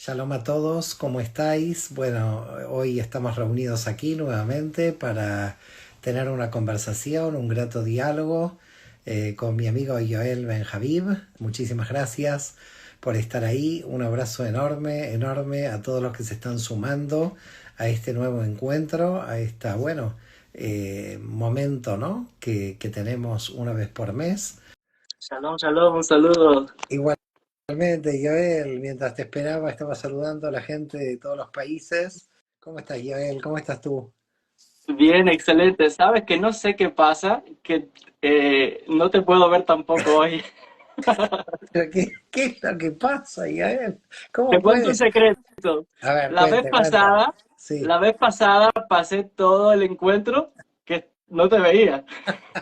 Shalom a todos, ¿cómo estáis? Bueno, hoy estamos reunidos aquí nuevamente para tener una conversación, un grato diálogo con mi amigo Yoel Ben Habib. Muchísimas gracias por estar ahí. Un abrazo enorme, enorme a todos los que se están sumando a este nuevo encuentro, a esta, bueno, momento, ¿no? Que tenemos una vez por mes. Shalom, shalom, un saludo. Igualmente, Joel, mientras te esperaba, estaba saludando a la gente de todos los países. ¿Cómo estás, Joel? ¿Cómo estás tú? Bien, excelente. Sabes que no sé qué pasa, que no te puedo ver tampoco hoy. ¿Pero qué es lo que pasa, Joel? Te ¿Cómo cuento un puedes? secreto. A ver, La vez cuéntame. pasada, Sí. la vez pasada pasé todo el encuentro que no te veía.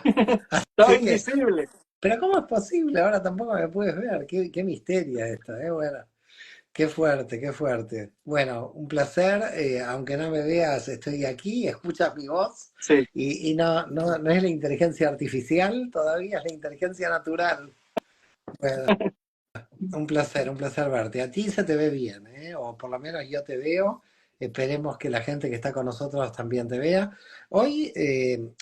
Estaba Así que, invisible. pero ¿cómo es posible? Ahora tampoco me puedes ver. Qué misteria esto, ¿eh? Bueno, qué fuerte, qué fuerte. Bueno, un placer. Aunque no me veas, estoy aquí, escuchas mi voz. Sí. Y no es la inteligencia artificial, todavía es la inteligencia natural. Bueno, un placer verte. A ti se te ve bien, ¿eh? O por lo menos yo te veo. Esperemos que la gente que está con nosotros también te vea. Hoy,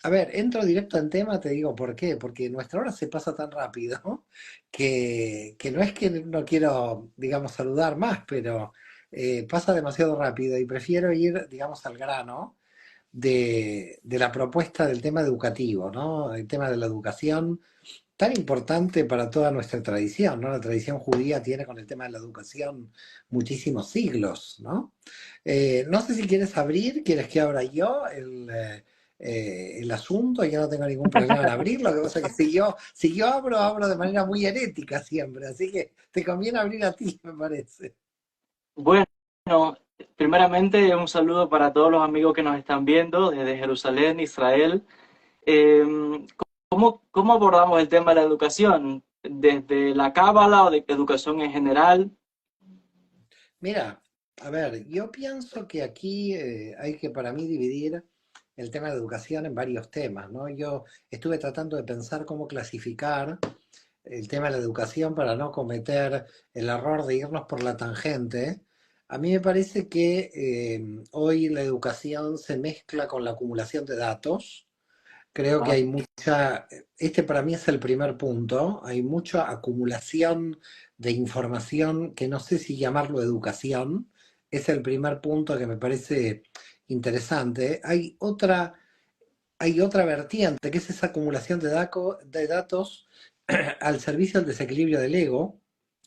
a ver, entro directo en tema, te digo por qué. Porque nuestra hora se pasa tan rápido que no es que no quiero, digamos, saludar más, pero pasa demasiado rápido y prefiero ir, digamos, al grano de la propuesta del tema educativo, ¿no? El tema de la educación tan importante para toda nuestra tradición, ¿no? La tradición judía tiene con el tema de la educación muchísimos siglos, ¿no? No sé si quieres abrir, quieres que abra yo el asunto, yo no tengo ningún problema en abrirlo, lo que pasa es que si yo abro, abro de manera muy herética siempre, así que te conviene abrir a ti, me parece. Bueno, primeramente un saludo para todos los amigos que nos están viendo desde Jerusalén, Israel. Eh, ¿Cómo abordamos el tema de la educación? ¿Desde la cábala o de educación en general? Mira, a ver, yo pienso que aquí hay que para mí dividir el tema de educación en varios temas, ¿no? Yo estuve tratando de pensar cómo clasificar el tema de la educación para no cometer el error de irnos por la tangente. A mí me parece que hoy la educación se mezcla con la acumulación de datos. Creo que Claro. hay mucha, este para mí es el primer punto, hay mucha acumulación de información que no sé si llamarlo educación, es el primer punto que me parece interesante. Hay otra vertiente, que es esa acumulación de datos al servicio del desequilibrio del ego,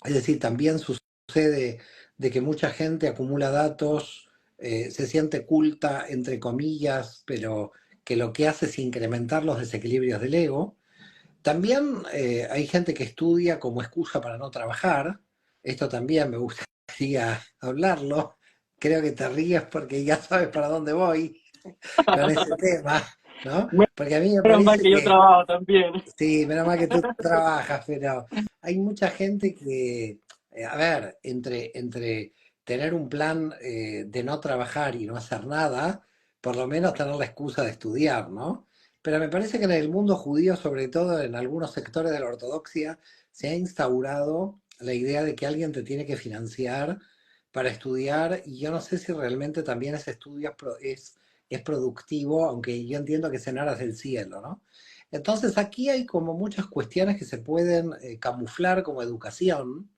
es decir, también sucede de que mucha gente acumula datos, se siente culta, entre comillas, pero que lo que hace es incrementar los desequilibrios del ego. También hay gente que estudia como excusa para no trabajar, esto también me gustaría hablarlo, creo que te ríes porque ya sabes para dónde voy con ese tema, ¿no? Porque a mí me Menos mal parece que yo que, trabajo también. sí, menos mal que tú trabajas, pero hay mucha gente que, a ver, entre tener un plan de no trabajar y no hacer nada, por lo menos tener la excusa de estudiar, ¿no? Pero me parece que en el mundo judío, sobre todo en algunos sectores de la ortodoxia, se ha instaurado la idea de que alguien te tiene que financiar para estudiar, y yo no sé si realmente también ese estudio es productivo, aunque yo entiendo que cenar es del cielo, ¿no? Entonces aquí hay como muchas cuestiones que se pueden camuflar como educación.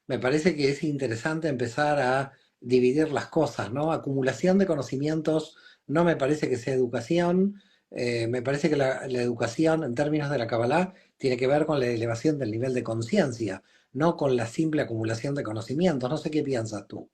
Me parece que es interesante empezar a dividir las cosas, ¿no? Acumulación de conocimientos no me parece que sea educación. Me parece que la educación en términos de la Kabbalah tiene que ver con la elevación del nivel de conciencia, no con la simple acumulación de conocimientos. No sé qué piensas tú.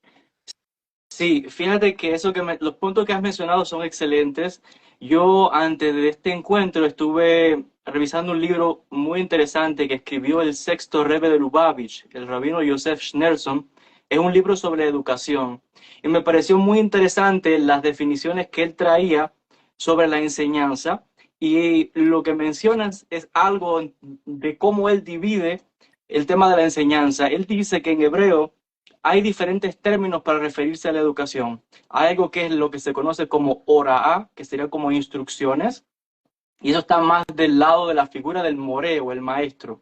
Sí, fíjate que los puntos que has mencionado son excelentes. Yo antes de este encuentro estuve revisando un libro muy interesante que escribió el sexto Rebbe de Lubavitch, el rabino Yosef Schneerson. Es un libro sobre educación y me pareció muy interesante las definiciones que él traía sobre la enseñanza, y lo que mencionas es algo de cómo él divide el tema de la enseñanza. Él dice que en hebreo hay diferentes términos para referirse a la educación. Hay algo que es lo que se conoce como hora, que sería como instrucciones, y eso está más del lado de la figura del moré o el maestro.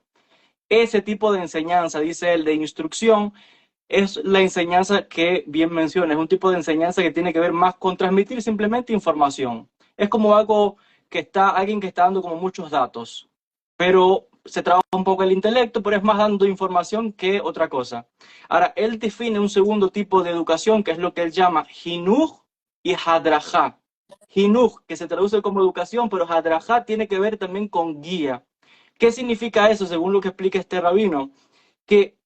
Ese tipo de enseñanza, dice él, de instrucción, es la enseñanza que bien menciona. Es un tipo de enseñanza que tiene que ver más con transmitir simplemente información. Es como algo que está, alguien que está dando como muchos datos, pero se trabaja un poco el intelecto, pero es más dando información que otra cosa. Ahora, él define un segundo tipo de educación, que es lo que él llama Hinuch y Hadrajá. Hinuch, que se traduce como educación, pero Hadrajá tiene que ver también con guía. ¿Qué significa eso, según lo que explica este rabino? Que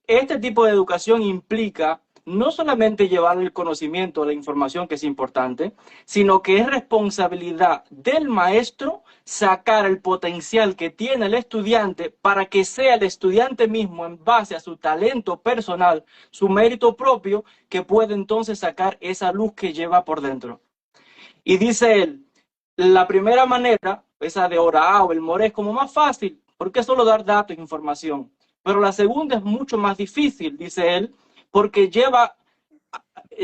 este tipo de educación implica no solamente llevar el conocimiento, la información que es importante, sino que es responsabilidad del maestro sacar el potencial que tiene el estudiante para que sea el estudiante mismo, en base a su talento personal, su mérito propio, que puede entonces sacar esa luz que lleva por dentro. Y dice él, la primera manera, esa de Orá o el More, es como más fácil, porque es solo dar datos e información. Pero la segunda es mucho más difícil, dice él, porque lleva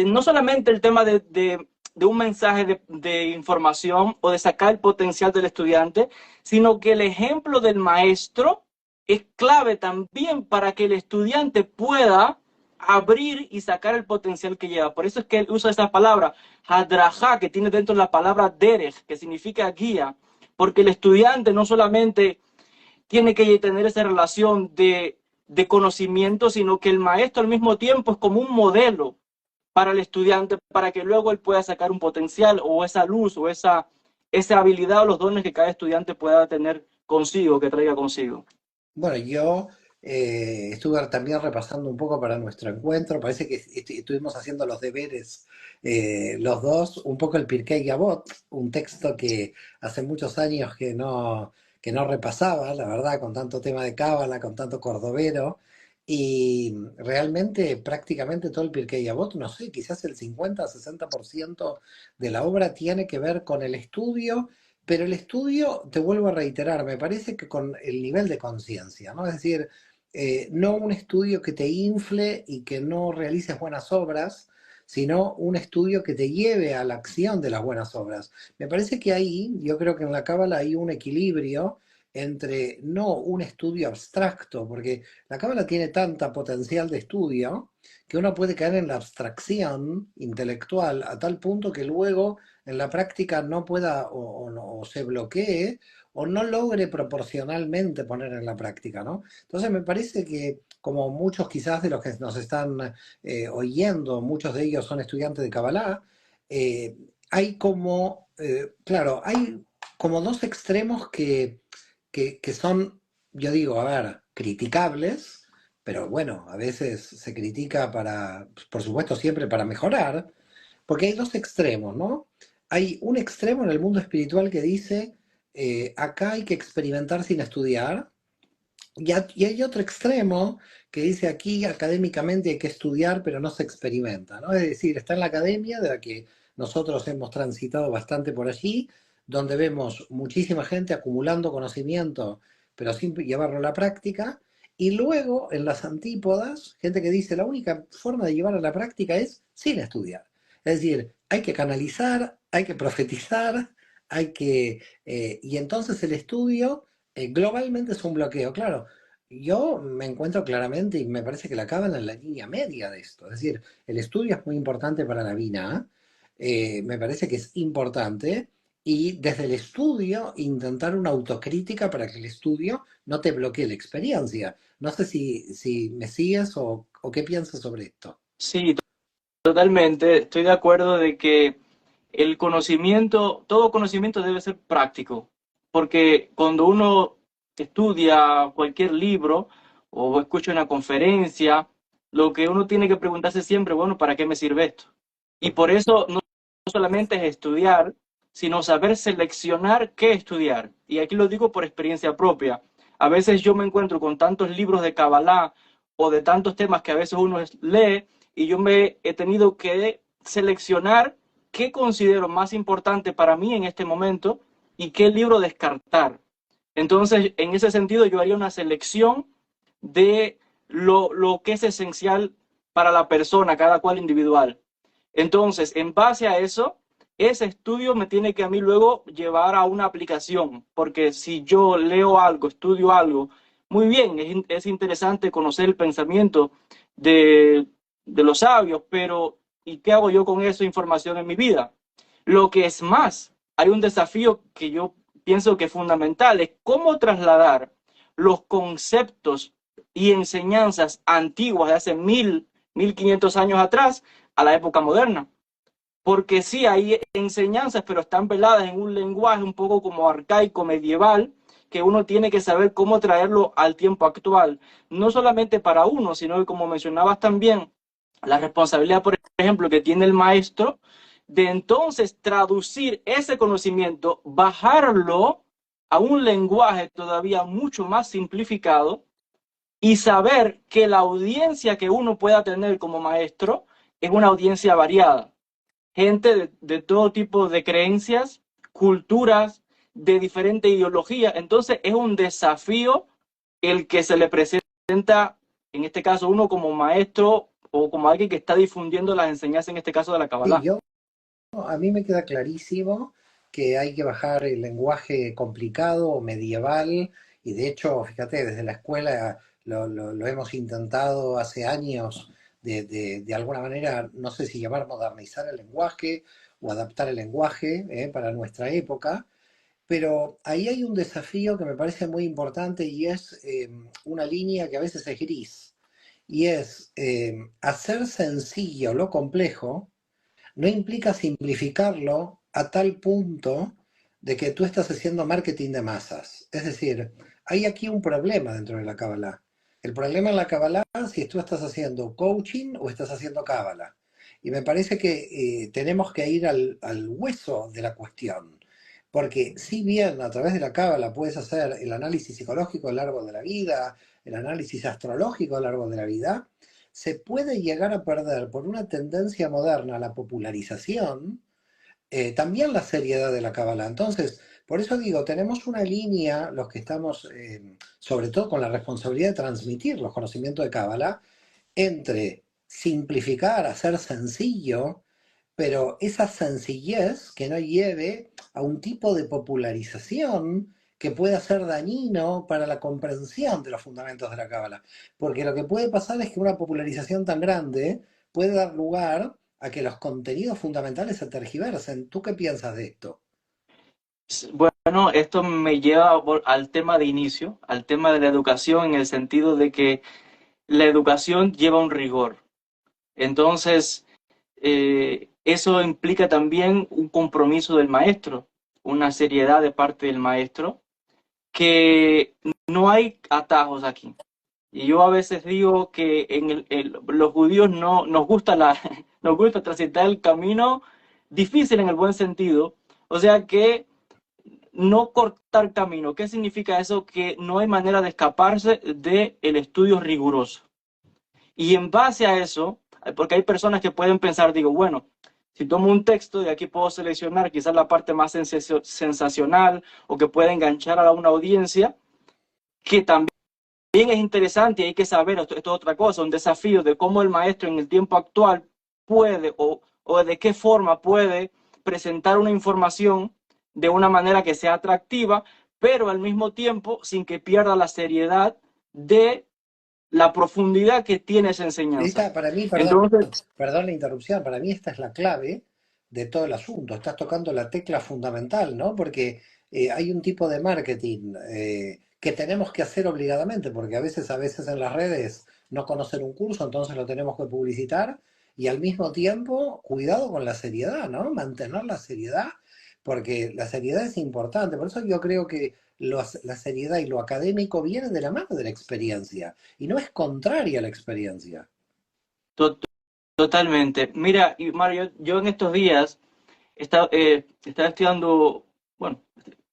no solamente el tema de un mensaje de información o de sacar el potencial del estudiante, sino que el ejemplo del maestro es clave también para que el estudiante pueda abrir y sacar el potencial que lleva. Por eso es que él usa esa palabra, hadraja, que tiene dentro la palabra derech, que significa guía, porque el estudiante no solamente tiene que tener esa relación de conocimiento, sino que el maestro al mismo tiempo es como un modelo para el estudiante, para que luego él pueda sacar un potencial o esa luz o esa habilidad o los dones que cada estudiante pueda tener consigo, que traiga consigo. Bueno, yo estuve también repasando un poco para nuestro encuentro, parece que estuvimos haciendo los deberes los dos, un poco el Pirkei Avot, un texto que hace muchos años que no repasaba, la verdad, con tanto tema de cábala, con tanto cordobero, y realmente prácticamente todo el Pirkei Avot, no sé, quizás el 50-60% de la obra tiene que ver con el estudio, pero el estudio, te vuelvo a reiterar, me parece que con el nivel de conciencia, ¿no? Es decir, no un estudio que te infle y que no realices buenas obras, sino un estudio que te lleve a la acción de las buenas obras. Me parece que ahí, yo creo que en la Cábala hay un equilibrio entre no un estudio abstracto, porque la Cábala tiene tanta potencial de estudio que uno puede caer en la abstracción intelectual a tal punto que luego en la práctica no pueda o se bloquee o no logre proporcionalmente poner en la práctica, ¿no? Entonces me parece que como muchos quizás de los que nos están oyendo, muchos de ellos son estudiantes de Kabbalah, eh, hay como, claro, hay como dos extremos que son, yo digo, a ver, criticables, pero bueno, a veces se critica para, por supuesto, siempre para mejorar, porque hay dos extremos, ¿no? Hay un extremo en el mundo espiritual que dice, acá hay que experimentar sin estudiar, y hay otro extremo que dice aquí académicamente hay que estudiar, pero no se experimenta, ¿no? Es decir, está en la academia, de la que nosotros hemos transitado bastante por allí, donde vemos muchísima gente acumulando conocimiento, pero sin llevarlo a la práctica, y luego en las antípodas, gente que dice la única forma de llevar a la práctica es sin estudiar. Es decir, hay que canalizar, hay que profetizar, y entonces el estudio globalmente es un bloqueo, claro. Yo me encuentro claramente y me parece que la acaban en la línea media de esto. Es decir, el estudio es muy importante para la vida, me parece que es importante, y desde el estudio intentar una autocrítica para que el estudio no te bloquee la experiencia. No sé si me sigues o qué piensas sobre esto. Sí, totalmente. Estoy de acuerdo de que el conocimiento, todo conocimiento debe ser práctico, porque cuando uno estudia cualquier libro o escucha una conferencia, lo que uno tiene que preguntarse siempre, bueno, ¿para qué me sirve esto? Y por eso no solamente es estudiar, sino saber seleccionar qué estudiar. Y aquí lo digo por experiencia propia. A veces yo me encuentro con tantos libros de Kabbalah o de tantos temas que a veces uno lee y yo me he tenido que seleccionar qué considero más importante para mí en este momento y qué libro descartar. Entonces, en ese sentido, yo haría una selección de lo que es esencial para la persona, cada cual individual. Entonces, en base a eso, ese estudio me tiene que a mí luego llevar a una aplicación, porque si yo leo algo, estudio algo, muy bien, es interesante conocer el pensamiento de, de los sabios, pero ¿y qué hago yo con esa información en mi vida? Lo que es más, hay un desafío que yo pienso que es fundamental, es cómo trasladar los conceptos y enseñanzas antiguas de hace 1500 años atrás a la época moderna. Porque sí, hay enseñanzas, pero están veladas en un lenguaje un poco como arcaico, medieval, que uno tiene que saber cómo traerlo al tiempo actual. No solamente para uno, sino que, como mencionabas también, la responsabilidad, por ejemplo, que tiene el maestro de entonces traducir ese conocimiento, bajarlo a un lenguaje todavía mucho más simplificado y saber que la audiencia que uno pueda tener como maestro es una audiencia variada, gente de todo tipo de creencias, culturas, de diferente ideología. Entonces es un desafío el que se le presenta, en este caso, uno como maestro o como alguien que está difundiendo las enseñanzas, en este caso de la Sí, Kabbalah. a mí me queda clarísimo que hay que bajar el lenguaje complicado o medieval, y de hecho, fíjate, desde la escuela lo hemos intentado hace años de alguna manera, no sé si llamar modernizar el lenguaje o adaptar el lenguaje para nuestra época, pero ahí hay un desafío que me parece muy importante y es una línea que a veces es gris, y es hacer sencillo lo complejo no implica simplificarlo a tal punto de que tú estás haciendo marketing de masas. Es decir, hay aquí un problema dentro de la Kabbalah. El problema en la Kabbalah es si tú estás haciendo coaching o estás haciendo Kabbalah. Y me parece que tenemos que ir al hueso de la cuestión. Porque si bien a través de la Cábala puedes hacer el análisis psicológico a lo largo de la vida, el análisis astrológico a lo largo de la vida, se puede llegar a perder por una tendencia moderna a la popularización, también la seriedad de la Cábala. Entonces, por eso digo, tenemos una línea, los que estamos, sobre todo con la responsabilidad de transmitir los conocimientos de Cábala, entre simplificar, hacer sencillo, pero esa sencillez que no lleve a un tipo de popularización que pueda ser dañino para la comprensión de los fundamentos de la Cábala. Porque lo que puede pasar es que una popularización tan grande puede dar lugar a que los contenidos fundamentales se tergiversen. ¿Tú qué piensas de esto? Bueno, esto me lleva al tema de inicio, al tema de la educación, en el sentido de que la educación lleva un rigor. Entonces, eso implica también un compromiso del maestro, una seriedad de parte del maestro, que no hay atajos aquí. Y yo a veces digo que los judíos no nos gusta nos gusta transitar el camino difícil en el buen sentido, o sea que no cortar camino. ¿Qué significa eso? Que no hay manera de escaparse del estudio riguroso. Y en base a eso, porque hay personas que pueden pensar, digo, bueno, si tomo un texto de aquí puedo seleccionar quizás la parte más sensacional o que pueda enganchar a una audiencia, que también es interesante y hay que saber, esto es otra cosa, un desafío de cómo el maestro en el tiempo actual puede o de qué forma puede presentar una información de una manera que sea atractiva, pero al mismo tiempo sin que pierda la seriedad de la profundidad que tiene esa enseñanza. Esta, para mí, Entonces, perdón la interrupción, para mí esta es la clave de todo el asunto. Estás tocando la tecla fundamental, ¿no? Porque hay un tipo de marketing que tenemos que hacer obligadamente, porque a veces en las redes no conocen un curso, entonces lo tenemos que publicitar, y al mismo tiempo, cuidado con la seriedad, ¿no? Mantener la seriedad, porque la seriedad es importante. Por eso yo creo que la seriedad y lo académico vienen de la mano de la experiencia y no es contraria a la experiencia. to totalmente. Mira, y Mario, yo en estos días estaba estudiando, bueno,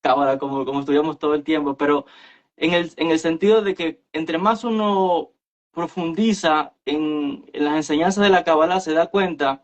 cámara como estudiamos todo el tiempo, pero en el sentido de que entre más uno profundiza en las enseñanzas de la Kabbalah, se da cuenta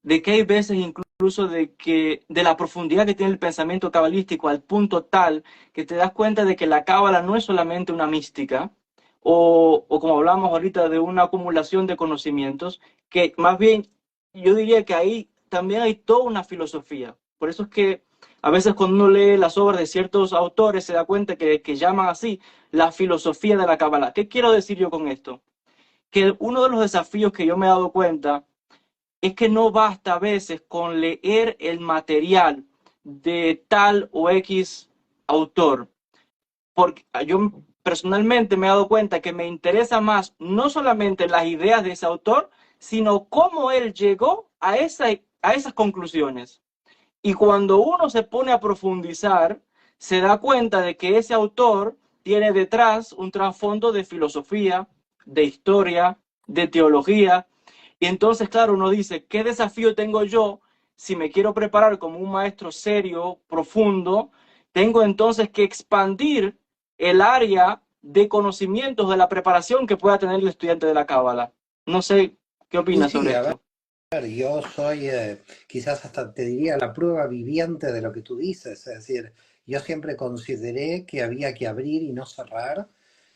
de que hay veces incluso de la profundidad que tiene el pensamiento cabalístico al punto tal que te das cuenta de que la Cábala no es solamente una mística o como hablamos ahorita de una acumulación de conocimientos, que más bien yo diría que ahí también hay toda una filosofía. Por eso es que a veces cuando uno lee las obras de ciertos autores se da cuenta que llaman así la filosofía de la Cábala. ¿Qué quiero decir yo con esto? que uno de los desafíos que yo me he dado cuenta es que no basta a veces con leer el material de tal o X autor, porque yo personalmente me he dado cuenta que me interesa más no solamente las ideas de ese autor, sino cómo él llegó a esas conclusiones. Y cuando uno se pone a profundizar, se da cuenta de que ese autor tiene detrás un trasfondo de filosofía, de historia, de teología. Y entonces, claro, uno dice, ¿qué desafío tengo yo si me quiero preparar como un maestro serio, profundo? Tengo entonces que expandir el área de conocimientos de la preparación que pueda tener el estudiante de la Cábala. No sé qué Sí, opinas sí, sobre a ver, esto. yo soy quizás hasta te diría la prueba viviente de lo que tú dices, es decir, yo siempre consideré que había que abrir y no cerrar.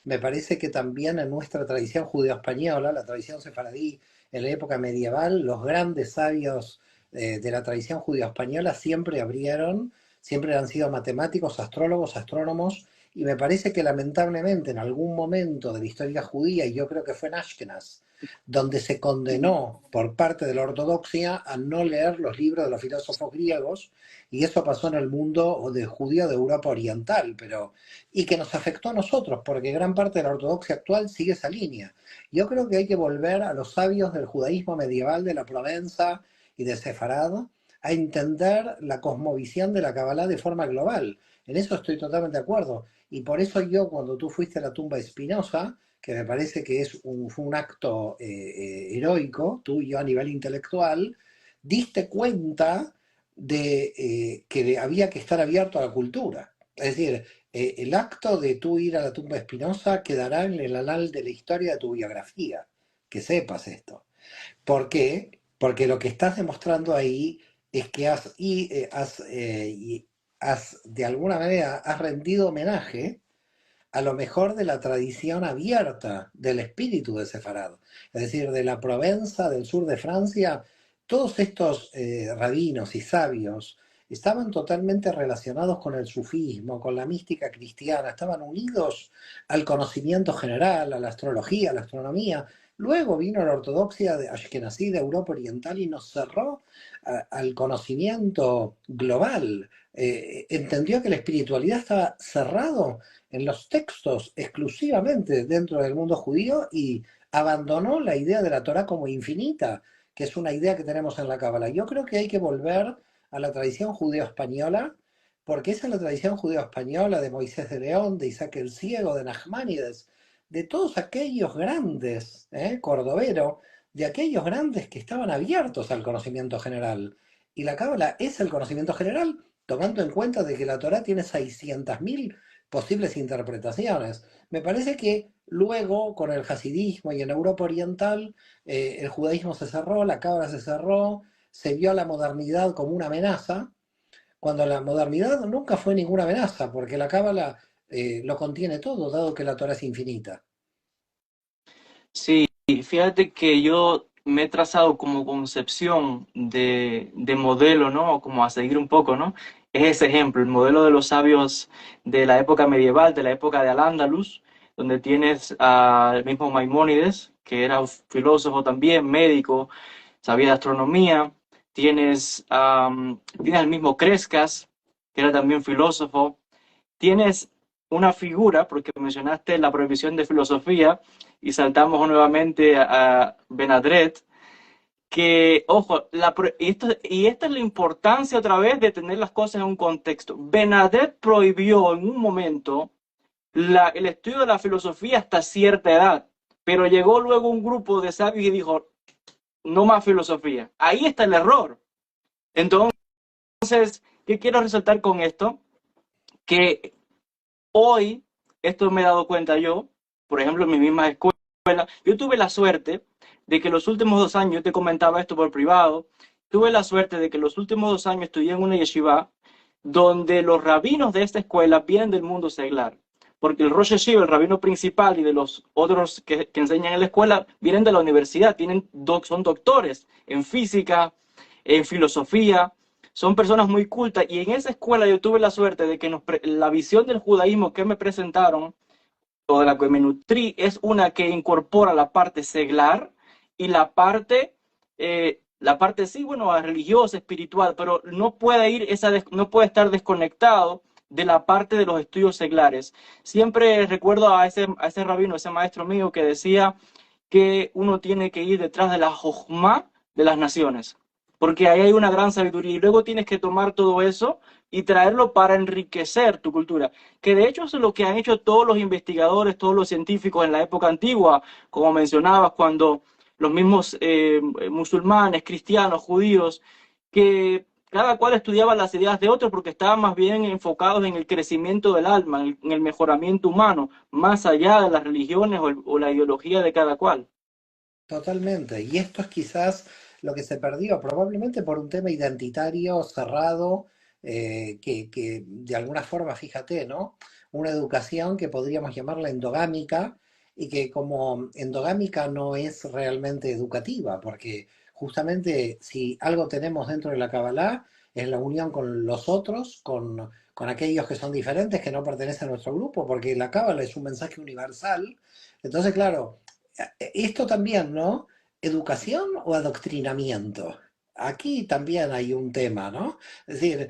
Me parece que también en nuestra tradición judeo-española, la tradición sefaradí en la época medieval, los grandes sabios de la tradición judeo-española siempre abrieron, siempre han sido matemáticos, astrólogos, astrónomos, y me parece que lamentablemente en algún momento de la historia judía, y yo creo que fue en Ashkenaz, donde se condenó por parte de la ortodoxia a no leer los libros de los filósofos griegos, y eso pasó en el mundo de judío de Europa Oriental, pero y que nos afectó a nosotros, porque gran parte de la ortodoxia actual sigue esa línea. Yo creo que hay que volver a los sabios del judaísmo medieval de la Provenza y de Sefarad a entender la cosmovisión de la Kabbalah de forma global. En eso estoy totalmente de acuerdo. Y por eso yo, cuando tú fuiste a la tumba de Spinoza, que me parece que fue un acto heroico, tuyo a nivel intelectual, diste cuenta de que había que estar abierto a la cultura. Es decir, el acto de tú ir a la tumba de Spinoza quedará en el anal de la historia de tu biografía, que sepas esto. ¿Por qué? Porque lo que estás demostrando ahí es que has de alguna manera has rendido homenaje a lo mejor de la tradición abierta del espíritu de Sefarad, es decir, de la Provenza del sur de Francia. Todos estos rabinos y sabios estaban totalmente relacionados con el sufismo, con la mística cristiana, estaban unidos al conocimiento general, a la astrología, a la astronomía. Luego vino la ortodoxia de Ashkenazí de Europa Oriental y nos cerró al conocimiento global. Entendió que la espiritualidad estaba cerrado en los textos exclusivamente dentro del mundo judío y abandonó la idea de la Torah como infinita, que es una idea que tenemos en la Cábala. Yo creo que hay que volver a la tradición judeo-española, porque esa es la tradición judeo-española de Moisés de León, de Isaac el Ciego, de Nachmanides, de todos aquellos grandes, Cordovero, de aquellos grandes que estaban abiertos al conocimiento general. Y la Cábala es el conocimiento general, tomando en cuenta de que la Torah tiene 600.000 posibles interpretaciones. Me parece que luego, con el hasidismo y en Europa Oriental, el judaísmo se cerró, la cábala se cerró, se vio a la modernidad como una amenaza, cuando la modernidad nunca fue ninguna amenaza, porque la cábala lo contiene todo, dado que la Torah es infinita. Sí, fíjate que yo me he trazado como concepción de modelo, ¿no? Como a seguir un poco, ¿no? Es ese ejemplo, el modelo de los sabios de la época medieval, de la época de Al-Ándalus, donde tienes al mismo Maimónides, que era un filósofo también, médico, sabía de astronomía. Tienes al mismo Crescas, que era también filósofo. Tienes una figura, porque mencionaste la prohibición de filosofía, y saltamos nuevamente a Benadret, que, ojo, y esta es la importancia otra vez de tener las cosas en un contexto. Benadret prohibió en un momento el estudio de la filosofía hasta cierta edad, pero llegó luego un grupo de sabios y dijo, no más filosofía. Ahí está el error. Entonces, ¿qué quiero resaltar con esto? Que hoy, esto me he dado cuenta yo, por ejemplo, en mi misma escuela, yo tuve la suerte de que los últimos 2 años, yo te comentaba esto por privado, tuve la suerte de que los últimos 2 años estudié en una yeshiva donde los rabinos de esta escuela vienen del mundo seglar. Porque el Rosh Yeshiva, el rabino principal y de los otros que enseñan en la escuela, vienen de la universidad, son doctores en física, en filosofía, son personas muy cultas. Y en esa escuela yo tuve la suerte de que la visión del judaísmo que me presentaron de la que me nutrí es una que incorpora la parte seglar y la parte sí, bueno, religiosa, espiritual, pero no puede no puede estar desconectado de la parte de los estudios seglares. Siempre recuerdo a ese rabino, ese maestro mío que decía que uno tiene que ir detrás de la jojma de las naciones, porque ahí hay una gran sabiduría y luego tienes que tomar todo eso y traerlo para enriquecer tu cultura, que de hecho eso es lo que han hecho todos los investigadores, todos los científicos en la época antigua, como mencionabas, cuando los mismos musulmanes, cristianos, judíos, que cada cual estudiaba las ideas de otros porque estaban más bien enfocados en el crecimiento del alma, en el mejoramiento humano, más allá de las religiones o la ideología de cada cual. Totalmente. Y esto es quizás lo que se perdió, probablemente por un tema identitario cerrado, que de alguna forma, fíjate, ¿no? Una educación que podríamos llamarla endogámica y que como endogámica no es realmente educativa, porque justamente si algo tenemos dentro de la Kabbalah es la unión con los otros, con aquellos que son diferentes, que no pertenecen a nuestro grupo, porque la Kabbalah es un mensaje universal. Entonces, claro, esto también, ¿no? ¿Educación o adoctrinamiento? Aquí también hay un tema, ¿no? Es decir,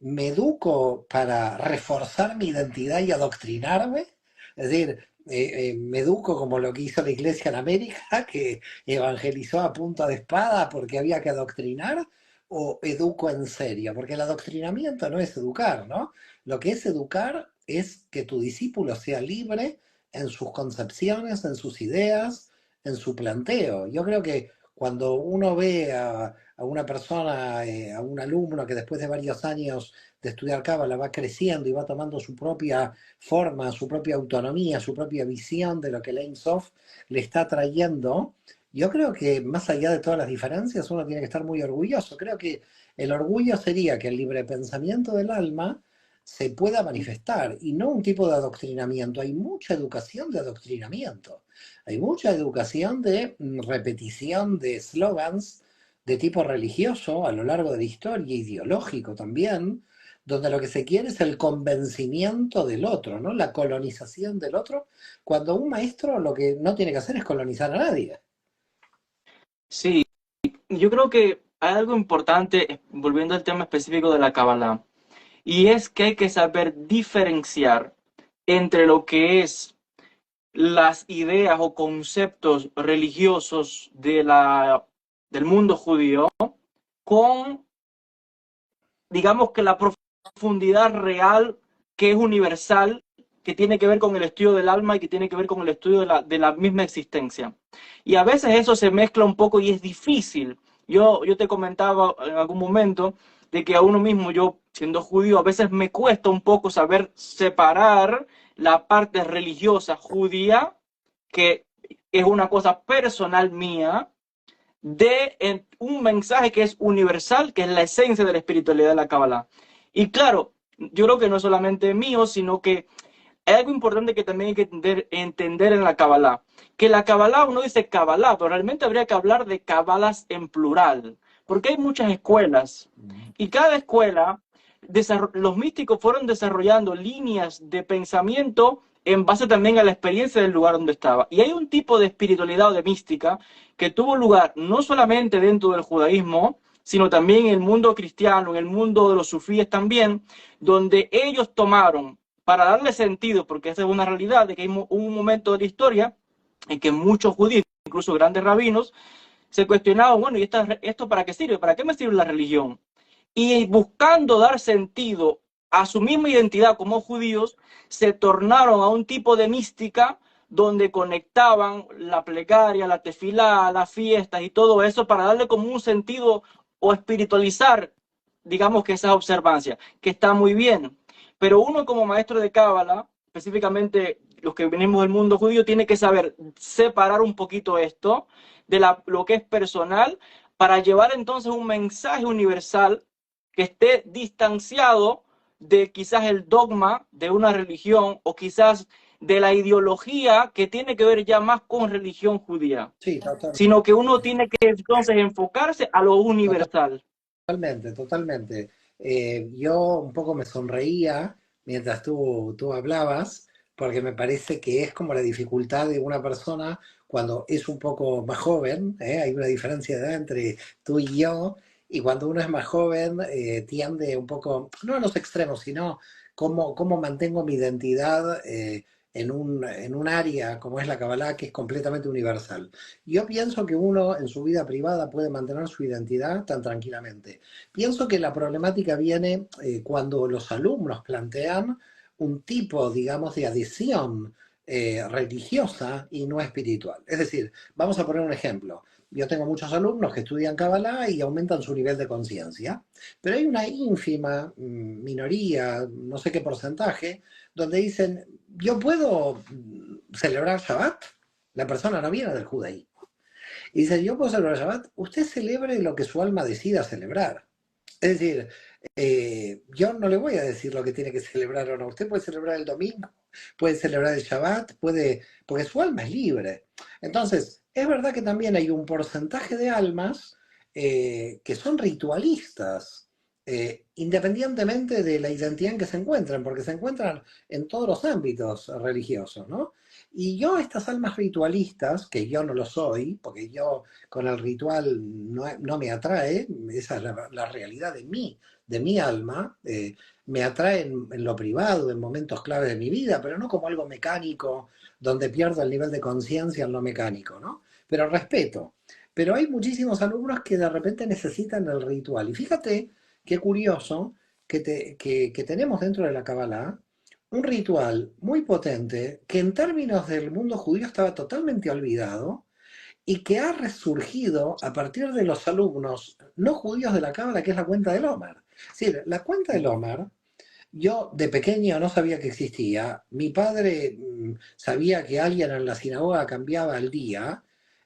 ¿me educo para reforzar mi identidad y adoctrinarme? Es decir, me educo como lo que hizo la Iglesia en América, que evangelizó a punta de espada porque había que adoctrinar, o educo en serio, porque el adoctrinamiento no es educar, ¿no? Lo que es educar es que tu discípulo sea libre en sus concepciones, en sus ideas, en su planteo. Yo creo que cuando uno ve a una persona, a un alumno que después de varios años de estudiar Cábala va creciendo y va tomando su propia forma, su propia autonomía, su propia visión de lo que el Ein Sof le está trayendo, yo creo que más allá de todas las diferencias uno tiene que estar muy orgulloso. Creo que el orgullo sería que el libre pensamiento del alma se pueda manifestar y no un tipo de adoctrinamiento. Hay mucha educación de adoctrinamiento, hay mucha educación de repetición de slogans de tipo religioso a lo largo de la historia, ideológico también, donde lo que se quiere es el convencimiento del otro, ¿no? La colonización del otro, cuando un maestro lo que no tiene que hacer es colonizar a nadie. Sí, yo creo que hay algo importante, volviendo al tema específico de la Kabbalah, y es que hay que saber diferenciar entre lo que es las ideas o conceptos religiosos del mundo judío con, digamos que la profundidad real que es universal, que tiene que ver con el estudio del alma y que tiene que ver con el estudio de la misma existencia. Y a veces eso se mezcla un poco y es difícil. Yo te comentaba en algún momento de que a uno mismo, yo siendo judío, a veces me cuesta un poco saber separar la parte religiosa judía, que es una cosa personal mía, de un mensaje que es universal, que es la esencia de la espiritualidad de la Kabbalah. Y claro, yo creo que no es solamente mío, sino que hay algo importante que también hay que entender en la Kabbalah. Que la Kabbalah, uno dice Kabbalah, pero realmente habría que hablar de Kabbalas en plural, porque hay muchas escuelas y cada escuela, los místicos fueron desarrollando líneas de pensamiento en base también a la experiencia del lugar donde estaba. Y hay un tipo de espiritualidad o de mística que tuvo lugar no solamente dentro del judaísmo, sino también en el mundo cristiano, en el mundo de los sufíes también, donde ellos tomaron, para darle sentido, porque esa es una realidad, de que hubo un momento de la historia en que muchos judíos, incluso grandes rabinos, se cuestionaban, bueno, ¿y esto para qué sirve? ¿Para qué me sirve la religión? Y buscando dar sentido a su misma identidad como judíos, se tornaron a un tipo de mística donde conectaban la plegaria, la tefilá, las fiestas y todo eso para darle como un sentido o espiritualizar, digamos que esa observancia, que está muy bien. Pero uno como maestro de Cábala, específicamente los que venimos del mundo judío, tiene que saber separar un poquito esto de lo que es personal para llevar entonces un mensaje universal que esté distanciado de quizás el dogma de una religión o quizás de la ideología que tiene que ver ya más con religión judía, Sí, sino que uno tiene que entonces enfocarse a lo universal. totalmente, totalmente. Yo un poco me sonreía mientras tú hablabas, porque me parece que es como la dificultad de una persona cuando es un poco más joven, ¿eh? Hay una diferencia de edad entre tú y yo, y cuando uno es más joven tiende un poco, no a los extremos, sino cómo mantengo mi identidad en un área como es la Kabbalah, que es completamente universal. Yo pienso que uno en su vida privada puede mantener su identidad tan tranquilamente. Pienso que la problemática viene cuando los alumnos plantean un tipo, digamos, de adhesión religiosa y no espiritual. Es decir, vamos a poner un ejemplo. Yo tengo muchos alumnos que estudian Kabbalah y aumentan su nivel de conciencia, pero hay una ínfima minoría, no sé qué porcentaje, donde dicen, yo puedo celebrar Shabbat. La persona no viene del judaísmo. Y dice, yo puedo celebrar Shabbat. Usted celebre lo que su alma decida celebrar. Es decir, yo no le voy a decir lo que tiene que celebrar o no. Usted puede celebrar el domingo, puede celebrar el Shabbat, puede, porque su alma es libre. Entonces, es verdad que también hay un porcentaje de almas que son ritualistas, independientemente de la identidad en que se encuentran, porque se encuentran en todos los ámbitos religiosos, ¿no? Y yo, estas almas ritualistas, que yo no lo soy, porque yo con el ritual no me atrae, esa es la realidad de mi alma, me atrae en lo privado, en momentos clave de mi vida, pero no como algo mecánico, donde pierdo el nivel de conciencia en lo mecánico, ¿no? Pero respeto. Pero hay muchísimos alumnos que de repente necesitan el ritual. Y fíjate qué curioso que tenemos dentro de la Kabbalah un ritual muy potente que en términos del mundo judío estaba totalmente olvidado y que ha resurgido a partir de los alumnos no judíos de la Cábala, que es la cuenta del Omer. Es decir, la cuenta del Omer, yo de pequeño no sabía que existía. Mi padre sabía que alguien en la sinagoga cambiaba el día.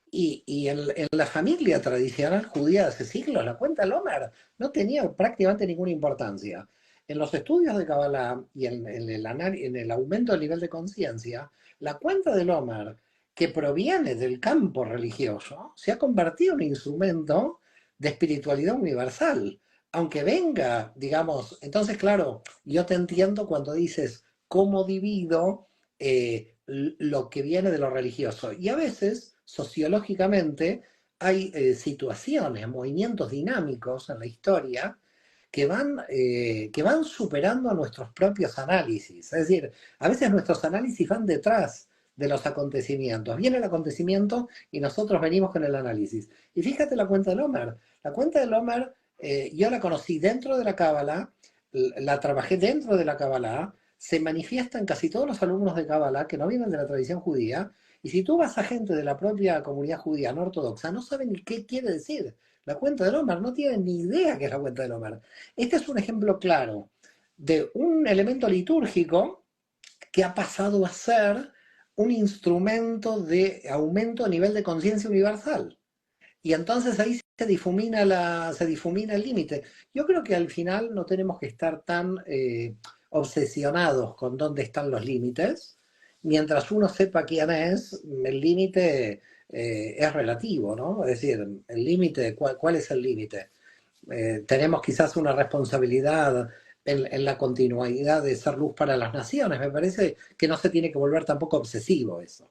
Y en la familia tradicional judía de hace siglos, la cuenta del Omer no tenía prácticamente ninguna importancia. En los estudios de Kabbalah y en el aumento del nivel de conciencia, la cuenta del Omer, que proviene del campo religioso, se ha convertido en un instrumento de espiritualidad universal. Aunque venga, digamos, entonces claro, yo te entiendo cuando dices cómo divido lo que viene de lo religioso. Y a veces, sociológicamente, hay situaciones, movimientos dinámicos en la historia que van superando nuestros propios análisis. Es decir, a veces nuestros análisis van detrás de los acontecimientos. Viene el acontecimiento y nosotros venimos con el análisis. Y fíjate la cuenta del Omer. La cuenta del Omer yo la conocí dentro de la Cábala, la trabajé dentro de la Cábala, se manifiesta en casi todos los alumnos de Cábala que no vienen de la tradición judía, y si tú vas a gente de la propia comunidad judía no ortodoxa, no saben ni qué quiere decir. La cuenta del Omer, no tienen ni idea qué es la cuenta del Omer. Este es un ejemplo claro de un elemento litúrgico que ha pasado a ser un instrumento de aumento a nivel de conciencia universal. Y entonces ahí se difumina el límite. Yo creo que al final no tenemos que estar tan obsesionados con dónde están los límites. Mientras uno sepa quién es, el límite es relativo, ¿no? Es decir, el límite, ¿cuál es el límite? Tenemos quizás una responsabilidad en la continuidad de ser luz para las naciones. Me parece que no se tiene que volver tampoco obsesivo eso.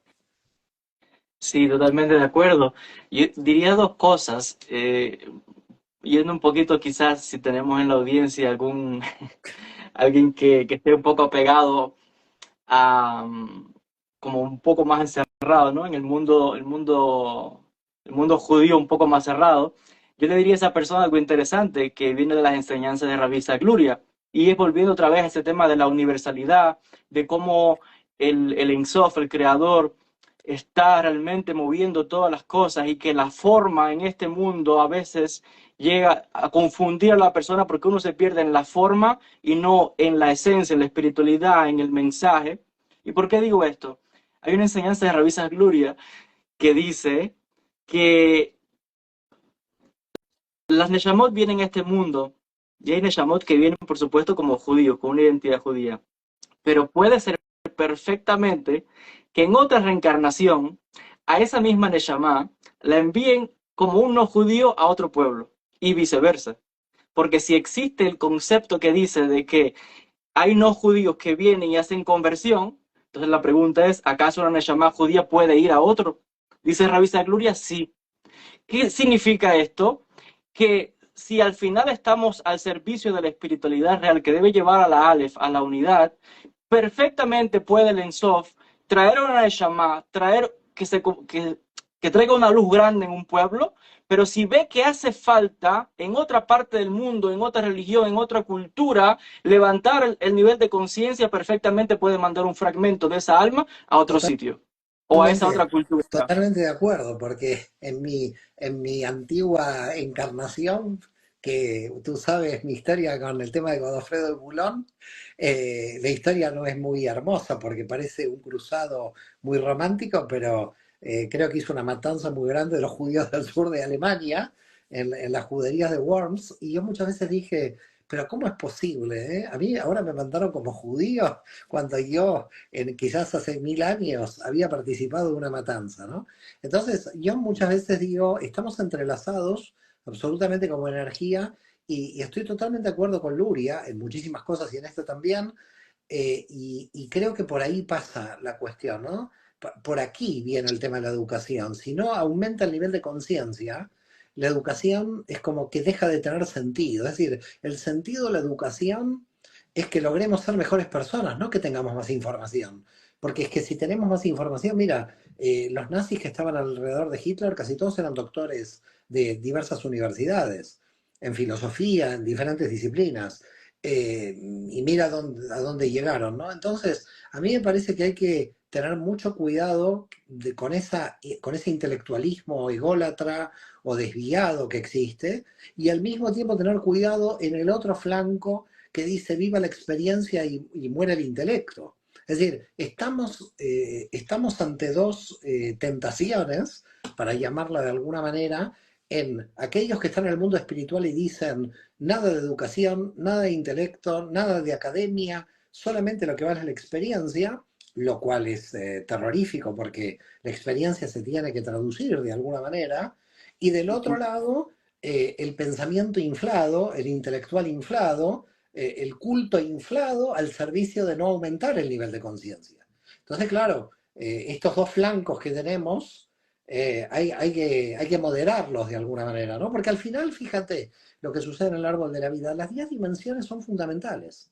Sí, totalmente de acuerdo. Yo diría dos cosas, yendo un poquito quizás si tenemos en la audiencia algún alguien que esté un poco apegado a como un poco más encerrado, ¿no? En el mundo judío un poco más cerrado. Yo le diría a esa persona algo interesante que viene de las enseñanzas de Rabbi Sagluria, y es volviendo otra vez a ese tema de la universalidad, de cómo el Ein Sof, el creador, está realmente moviendo todas las cosas, y que la forma en este mundo a veces llega a confundir a la persona porque uno se pierde en la forma y no en la esencia, en la espiritualidad, en el mensaje. ¿Y por qué digo esto? Hay una enseñanza de Rabbi Sagluria que dice que las Neshamot vienen a este mundo, y hay Neshamot que vienen, por supuesto, como judíos, con una identidad judía. Pero puede ser perfectamente que en otra reencarnación, a esa misma Neshama la envíen como un no judío a otro pueblo, y viceversa. Porque si existe el concepto que dice de que hay no judíos que vienen y hacen conversión, Entonces la pregunta es, ¿acaso una Neshama judía puede ir a otro? Dice Rabbi Luria, sí. ¿Qué significa esto? Que si al final estamos al servicio de la espiritualidad real que debe llevar a la Aleph, a la unidad, perfectamente puede el Ensof traer una Neshama, traer que traiga una luz grande en un pueblo, pero si ve que hace falta en otra parte del mundo, en otra religión, en otra cultura, levantar el nivel de conciencia, perfectamente puede mandar un fragmento de esa alma a otro sitio o a esa Totalmente, otra cultura. totalmente de acuerdo, porque en mi antigua encarnación, que tú sabes mi historia con el tema de Godofredo de Bulón, la historia no es muy hermosa porque parece un cruzado muy romántico, pero creo que hizo una matanza muy grande de los judíos del sur de Alemania, en las juderías de Worms, y yo muchas veces dije, pero ¿cómo es posible? A mí ahora me mandaron como judío cuando yo quizás hace 1000 años había participado de una matanza, ¿no? Entonces, yo muchas veces digo, estamos entrelazados absolutamente como energía y estoy totalmente de acuerdo con Luria en muchísimas cosas y en esto también, y creo que por ahí pasa la cuestión, ¿no? Por aquí viene el tema de la educación. Si no aumenta el nivel de conciencia, la educación es como que deja de tener sentido. Es decir, el sentido de la educación es que logremos ser mejores personas, no que tengamos más información. Porque es que si tenemos más información, mira, los nazis que estaban alrededor de Hitler, casi todos eran doctores de diversas universidades, en filosofía, en diferentes disciplinas. Y mira a dónde llegaron, ¿no? Entonces, a mí me parece que hay que tener mucho cuidado con ese intelectualismo ególatra o desviado que existe, y al mismo tiempo tener cuidado en el otro flanco que dice viva la experiencia y muere el intelecto. Es decir, estamos ante dos tentaciones, para llamarla de alguna manera, en aquellos que están en el mundo espiritual y dicen nada de educación, nada de intelecto, nada de academia, solamente lo que vale es la experiencia, lo cual es terrorífico porque la experiencia se tiene que traducir de alguna manera, y del otro lado, el pensamiento inflado, el intelectual inflado, el culto inflado al servicio de no aumentar el nivel de conciencia. Entonces, claro, estos dos flancos que tenemos, hay que moderarlos de alguna manera, ¿no? Porque al final, fíjate lo que sucede en el árbol de la vida, las 10 dimensiones son fundamentales.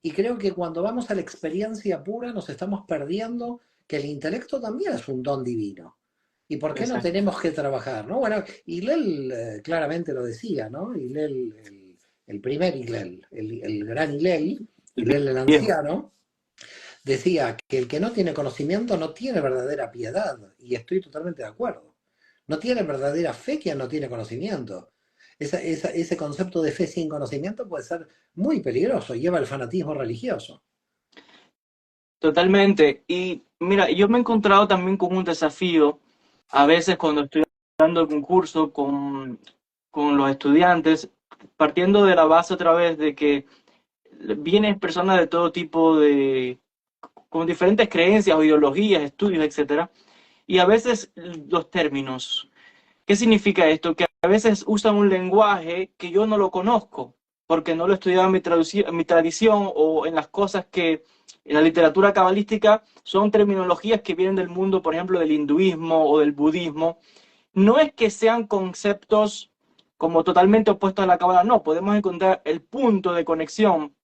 Y creo que cuando vamos a la experiencia pura nos estamos perdiendo que el intelecto también es un don divino. ¿Y por qué no Exacto. tenemos que trabajar? ¿No? Bueno, Hillel claramente lo decía, ¿no? Hillel, el primer Hillel, el gran Hillel, El Hillel el viejo. anciano, decía que el que no tiene conocimiento no tiene verdadera piedad, y estoy totalmente de acuerdo. No tiene verdadera fe quien no tiene conocimiento. Ese concepto de fe sin conocimiento puede ser muy peligroso, lleva al fanatismo religioso. Totalmente. Y mira, yo me he encontrado también con un desafío a veces cuando estoy dando algún curso con los estudiantes, partiendo de la base otra vez de que vienen personas de todo tipo con diferentes creencias o ideologías, estudios, etcétera, y a veces los términos. ¿Qué significa esto? Que a veces usan un lenguaje que yo no lo conozco, porque no lo he estudiado en mi tradición o en las cosas que en la literatura cabalística son terminologías que vienen del mundo, por ejemplo, del hinduismo o del budismo. No es que sean conceptos como totalmente opuestos a la cábala, no, podemos encontrar el punto de conexión,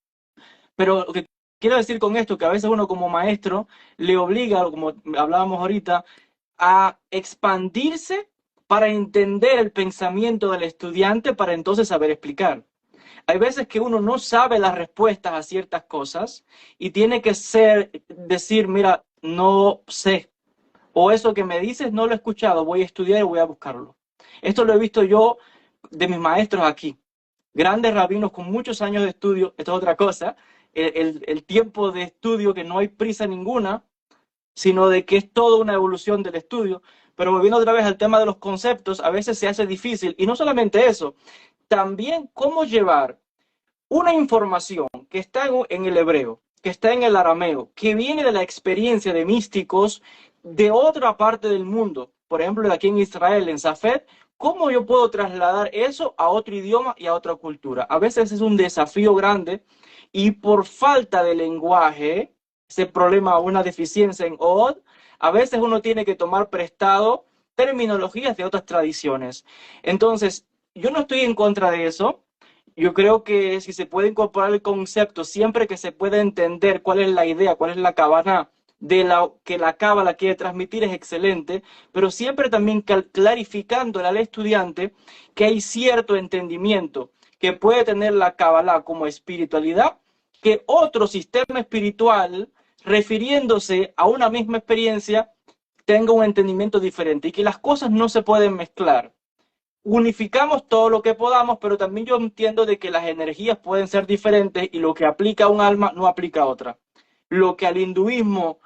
pero lo que quiero decir con esto, que a veces uno como maestro le obliga, como hablábamos ahorita, a expandirse para entender el pensamiento del estudiante para entonces saber explicar. Hay veces que uno no sabe las respuestas a ciertas cosas y tiene que decir, mira, no sé, o eso que me dices no lo he escuchado, voy a estudiar y voy a buscarlo. Esto lo he visto yo de mis maestros aquí, grandes rabinos con muchos años de estudio. Esto es otra cosa, el tiempo de estudio, que no hay prisa ninguna, sino de que es toda una evolución del estudio. Pero volviendo otra vez al tema de los conceptos, a veces se hace difícil. Y no solamente eso, también cómo llevar una información que está en el hebreo, que está en el arameo, que viene de la experiencia de místicos de otra parte del mundo, por ejemplo, de aquí en Israel, en Safed, ¿cómo yo puedo trasladar eso a otro idioma y a otra cultura? A veces es un desafío grande y por falta de lenguaje ese problema o una deficiencia en OD, a veces uno tiene que tomar prestado terminologías de otras tradiciones. Entonces, yo no estoy en contra de eso. Yo creo que si se puede incorporar el concepto, siempre que se pueda entender cuál es la idea, cuál es la cabana de la que la cábala quiere transmitir, es excelente, pero siempre también clarificándole al estudiante que hay cierto entendimiento que puede tener la cábala como espiritualidad, que otro sistema espiritual, refiriéndose a una misma experiencia, tenga un entendimiento diferente y que las cosas no se pueden mezclar. Unificamos todo lo que podamos, pero también yo entiendo de que las energías pueden ser diferentes y lo que aplica a un alma no aplica a otra. Lo que al hinduismo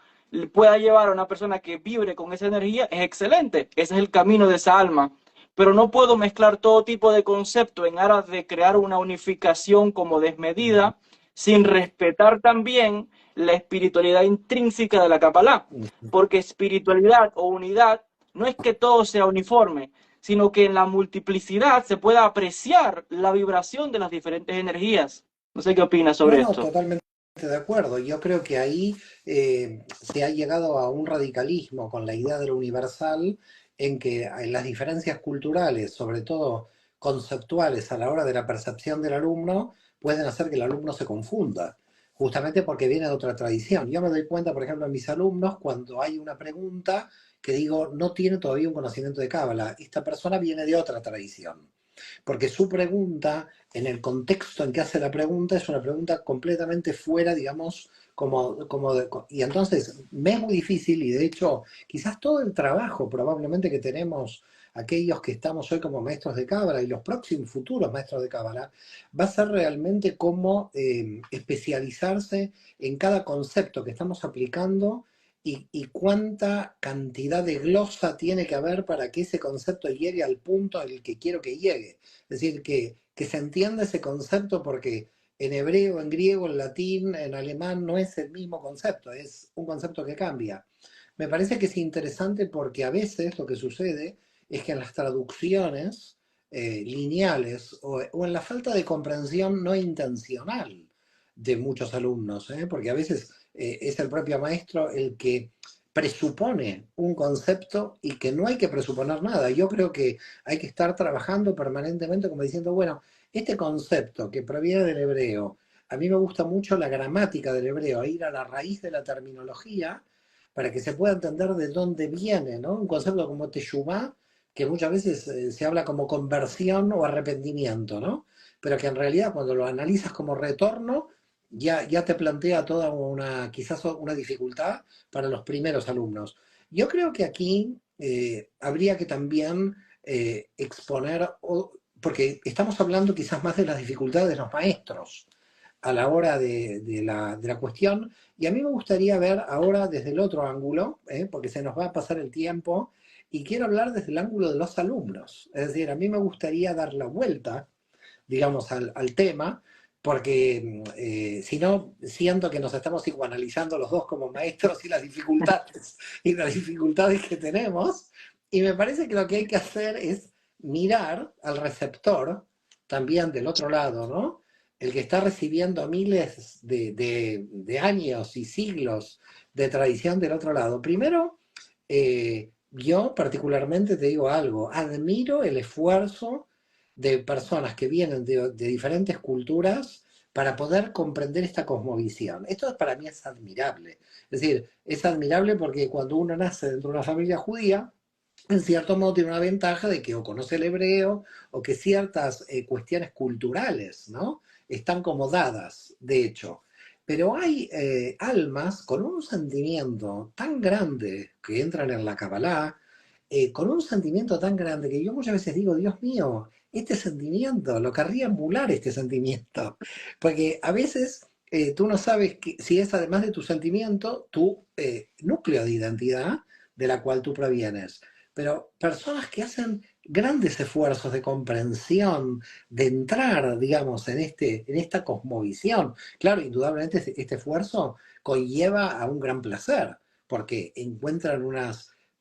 pueda llevar a una persona que vibre con esa energía es excelente, ese es el camino de esa alma, pero no puedo mezclar todo tipo de conceptos en aras de crear una unificación como desmedida, sin respetar también la espiritualidad intrínseca de la Kabbalah, porque espiritualidad o unidad no es que todo sea uniforme, sino que en la multiplicidad se pueda apreciar la vibración de las diferentes energías. No sé qué opinas No, sobre no, esto. totalmente de acuerdo. Yo creo que ahí se ha llegado a un radicalismo con la idea de lo universal, en que las diferencias culturales, sobre todo conceptuales a la hora de la percepción del alumno, pueden hacer que el alumno se confunda, justamente porque viene de otra tradición. Yo me doy cuenta, por ejemplo, en mis alumnos, cuando hay una pregunta que digo, no tiene todavía un conocimiento de Cábala, esta persona viene de otra tradición, porque su pregunta, en el contexto en que hace la pregunta, es una pregunta completamente fuera, digamos, y entonces me es muy difícil, y de hecho, quizás todo el trabajo probablemente que tenemos aquellos que estamos hoy como maestros de Cábala y los próximos futuros maestros de Cábala, va a ser realmente cómo especializarse en cada concepto que estamos aplicando y cuánta cantidad de glosa tiene que haber para que ese concepto llegue al punto al que quiero que llegue. Es decir, que se entienda ese concepto, porque en hebreo, en griego, en latín, en alemán no es el mismo concepto, es un concepto que cambia. Me parece que es interesante porque a veces lo que sucede es que en las traducciones lineales o en la falta de comprensión no intencional de muchos alumnos, porque a veces es el propio maestro el que presupone un concepto y que no hay que presuponer nada. Yo creo que hay que estar trabajando permanentemente como diciendo, bueno, este concepto que proviene del hebreo, a mí me gusta mucho la gramática del hebreo, ir a la raíz de la terminología para que se pueda entender de dónde viene, ¿no? Un concepto como teshuvá, que muchas veces se habla como conversión o arrepentimiento, ¿no? Pero que en realidad cuando lo analizas como retorno, ya te plantea toda una, quizás una dificultad para los primeros alumnos. Yo creo que aquí habría que también exponer, porque estamos hablando quizás más de las dificultades de los maestros a la hora de la cuestión, y a mí me gustaría ver ahora desde el otro ángulo, porque se nos va a pasar el tiempo, y quiero hablar desde el ángulo de los alumnos. Es decir, a mí me gustaría dar la vuelta, digamos, al tema, porque si no, siento que nos estamos psicoanalizando los dos como maestros y las dificultades que tenemos, y me parece que lo que hay que hacer es mirar al receptor también del otro lado, ¿no? El que está recibiendo miles de años y siglos de tradición del otro lado. Primero, yo particularmente te digo algo, admiro el esfuerzo de personas que vienen de diferentes culturas para poder comprender esta cosmovisión. Esto para mí es admirable. Es decir, es admirable porque cuando uno nace dentro de una familia judía, en cierto modo tiene una ventaja de que o conoce el hebreo o que ciertas cuestiones culturales, ¿no? Están como dadas, de hecho. Pero hay almas con un sentimiento tan grande que entran en la Kabbalah, con un sentimiento tan grande que yo muchas veces digo, Dios mío, este sentimiento, lo querría emular este sentimiento. Porque a veces tú no sabes si es además de tu sentimiento, tu núcleo de identidad de la cual tú provienes. Pero personas que hacen grandes esfuerzos de comprensión, de entrar, digamos, en esta cosmovisión. Claro, indudablemente este esfuerzo conlleva a un gran placer, porque encuentran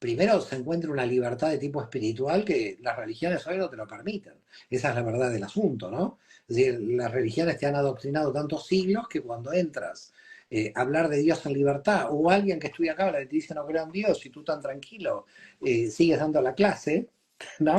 primero se encuentra una libertad de tipo espiritual que las religiones hoy no te lo permiten. Esa es la verdad del asunto, ¿no? Es decir, las religiones te han adoctrinado tantos siglos que cuando entras hablar de Dios en libertad, o alguien que estudia Cábala que te dice no creo en Dios y tú tan tranquilo sigues dando la clase, ¿no?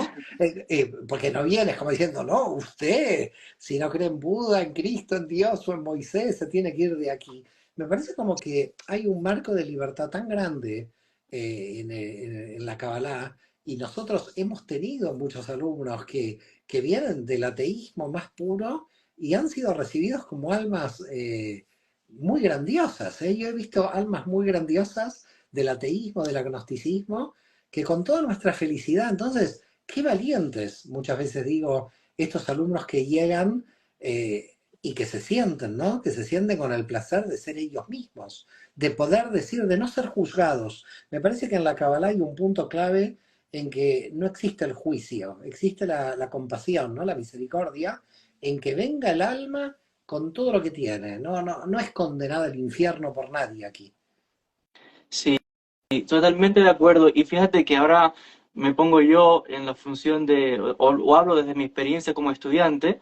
Porque no vienes como diciendo, no, usted, si no cree en Buda, en Cristo, en Dios o en Moisés, se tiene que ir de aquí. Me parece como que hay un marco de libertad tan grande en la Kabbalah, y nosotros hemos tenido muchos alumnos que vienen del ateísmo más puro y han sido recibidos como almas muy grandiosas. ¿Eh? Yo he visto almas muy grandiosas del ateísmo, del agnosticismo, que con toda nuestra felicidad, entonces, qué valientes, muchas veces digo, estos alumnos que llegan y que se sienten, ¿no? Que se sienten con el placer de ser ellos mismos, de poder decir, de no ser juzgados. Me parece que en la Kabbalah hay un punto clave en que no existe el juicio, existe la compasión, ¿no? La misericordia, en que venga el alma con todo lo que tiene, no es condenada al infierno por nadie aquí. Sí, totalmente de acuerdo. Y fíjate que ahora me pongo yo en la función de, o hablo desde mi experiencia como estudiante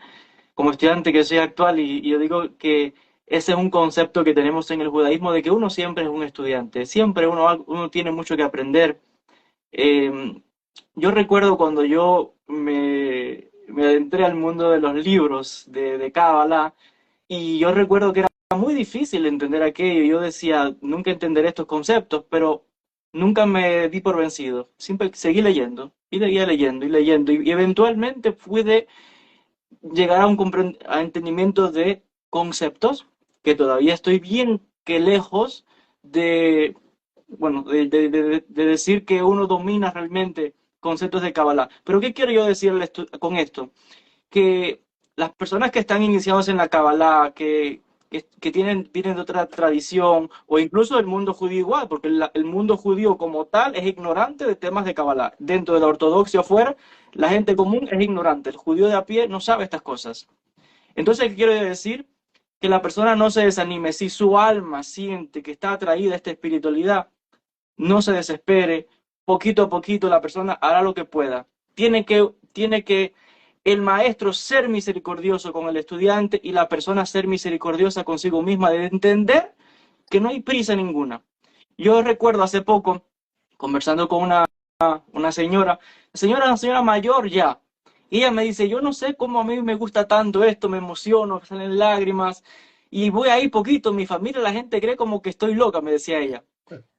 que soy actual, y yo digo que ese es un concepto que tenemos en el judaísmo de que uno siempre es un estudiante, siempre uno tiene mucho que aprender. Eh, yo recuerdo cuando me adentré al mundo de los libros de Cábala, y yo recuerdo que era muy difícil entender aquello. Yo decía, nunca entenderé estos conceptos, pero nunca me di por vencido. Siempre seguí leyendo, y seguía leyendo, y leyendo, y eventualmente pude llegar a a entendimiento de conceptos que todavía estoy bien que lejos de, bueno, de decir que uno domina realmente conceptos de Kabbalah. Pero ¿qué quiero yo decirle con esto? Que las personas que están iniciados en la Kabbalah, que vienen de otra tradición, o incluso del mundo judío igual, porque el mundo judío como tal es ignorante de temas de Kabbalah. Dentro de la ortodoxia afuera, la gente común es ignorante. El judío de a pie no sabe estas cosas. Entonces, ¿qué quiero decir? Que la persona no se desanime. Si su alma siente que está atraída a esta espiritualidad, no se desespere. Poquito a poquito la persona hará lo que pueda. Tiene que el maestro ser misericordioso con el estudiante y la persona ser misericordiosa consigo misma, de entender que no hay prisa ninguna. Yo recuerdo hace poco, conversando con una señora, una señora mayor ya, y ella me dice, yo no sé cómo a mí me gusta tanto esto, me emociono, me salen lágrimas, y voy ahí poquito, mi familia, la gente cree como que estoy loca, me decía ella.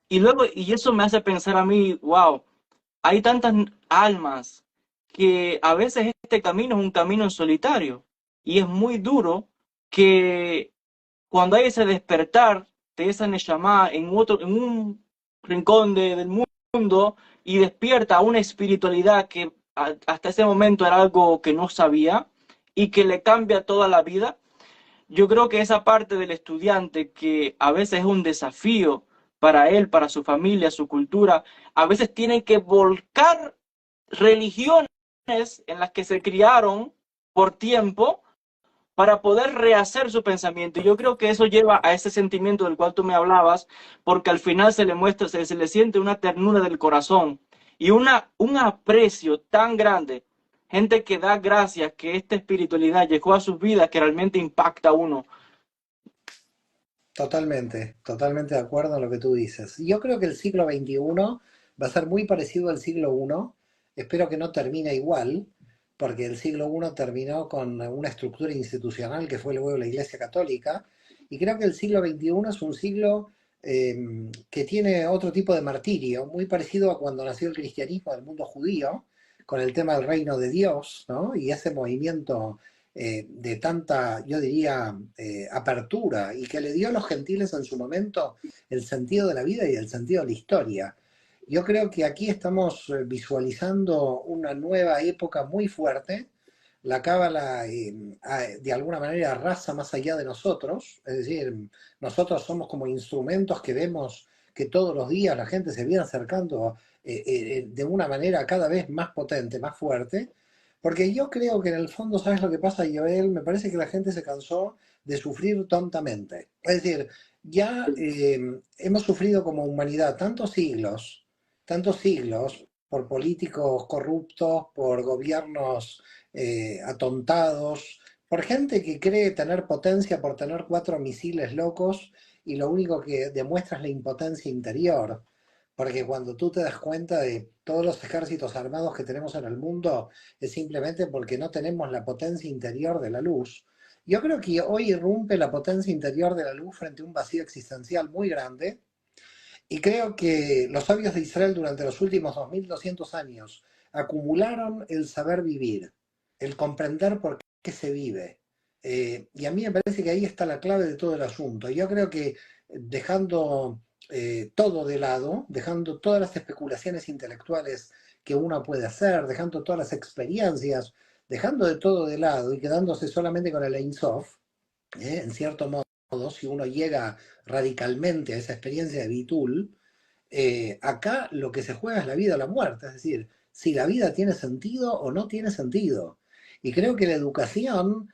Y luego, y eso me hace pensar a mí, wow, hay tantas almas que a veces este camino es un camino en solitario, y es muy duro que cuando hay ese despertar de esa Neshama en un rincón del mundo, y despierta una espiritualidad que hasta ese momento era algo que no sabía y que le cambia toda la vida. Yo creo que esa parte del estudiante, que a veces es un desafío para él, para su familia, su cultura, a veces tiene que volcar religiones en las que se criaron por tiempo para poder rehacer su pensamiento. Y yo creo que eso lleva a ese sentimiento del cual tú me hablabas, porque al final se le muestra, se le siente una ternura del corazón y un aprecio tan grande. Gente que da gracias que esta espiritualidad llegó a sus vidas, que realmente impacta a uno. Totalmente, totalmente de acuerdo en lo que tú dices. Yo creo que el siglo XXI va a ser muy parecido al siglo I. Espero que no termine igual, porque el siglo I terminó con una estructura institucional que fue luego la Iglesia Católica, y creo que el siglo XXI es un siglo que tiene otro tipo de martirio, muy parecido a cuando nació el cristianismo del mundo judío, con el tema del reino de Dios, ¿no? Y ese movimiento de tanta, yo diría, apertura, y que le dio a los gentiles en su momento el sentido de la vida y el sentido de la historia. Yo creo que aquí estamos visualizando una nueva época muy fuerte. La cábala de alguna manera arrasa más allá de nosotros, es decir, nosotros somos como instrumentos que vemos que todos los días la gente se viene acercando de una manera cada vez más potente, más fuerte, porque yo creo que en el fondo, ¿sabes lo que pasa, Joel? Me parece que la gente se cansó de sufrir tontamente. Es decir, ya hemos sufrido como humanidad tantos siglos, por políticos corruptos, por gobiernos atontados, por gente que cree tener potencia por tener cuatro misiles locos y lo único que demuestra es la impotencia interior, porque cuando tú te das cuenta de todos los ejércitos armados que tenemos en el mundo, es simplemente porque no tenemos la potencia interior de la luz. Yo creo que hoy irrumpe la potencia interior de la luz frente a un vacío existencial muy grande, y creo que los sabios de Israel durante los últimos 2200 años acumularon el saber vivir, el comprender por qué se vive. Y a mí me parece que ahí está la clave de todo el asunto. Yo creo que dejando todo de lado, dejando todas las especulaciones intelectuales que uno puede hacer, dejando todas las experiencias, dejando de todo de lado y quedándose solamente con el Ein Sof, en cierto modo, si uno llega radicalmente a esa experiencia de Bitul, acá lo que se juega es la vida o la muerte, es decir, si la vida tiene sentido o no tiene sentido. Y creo que la educación,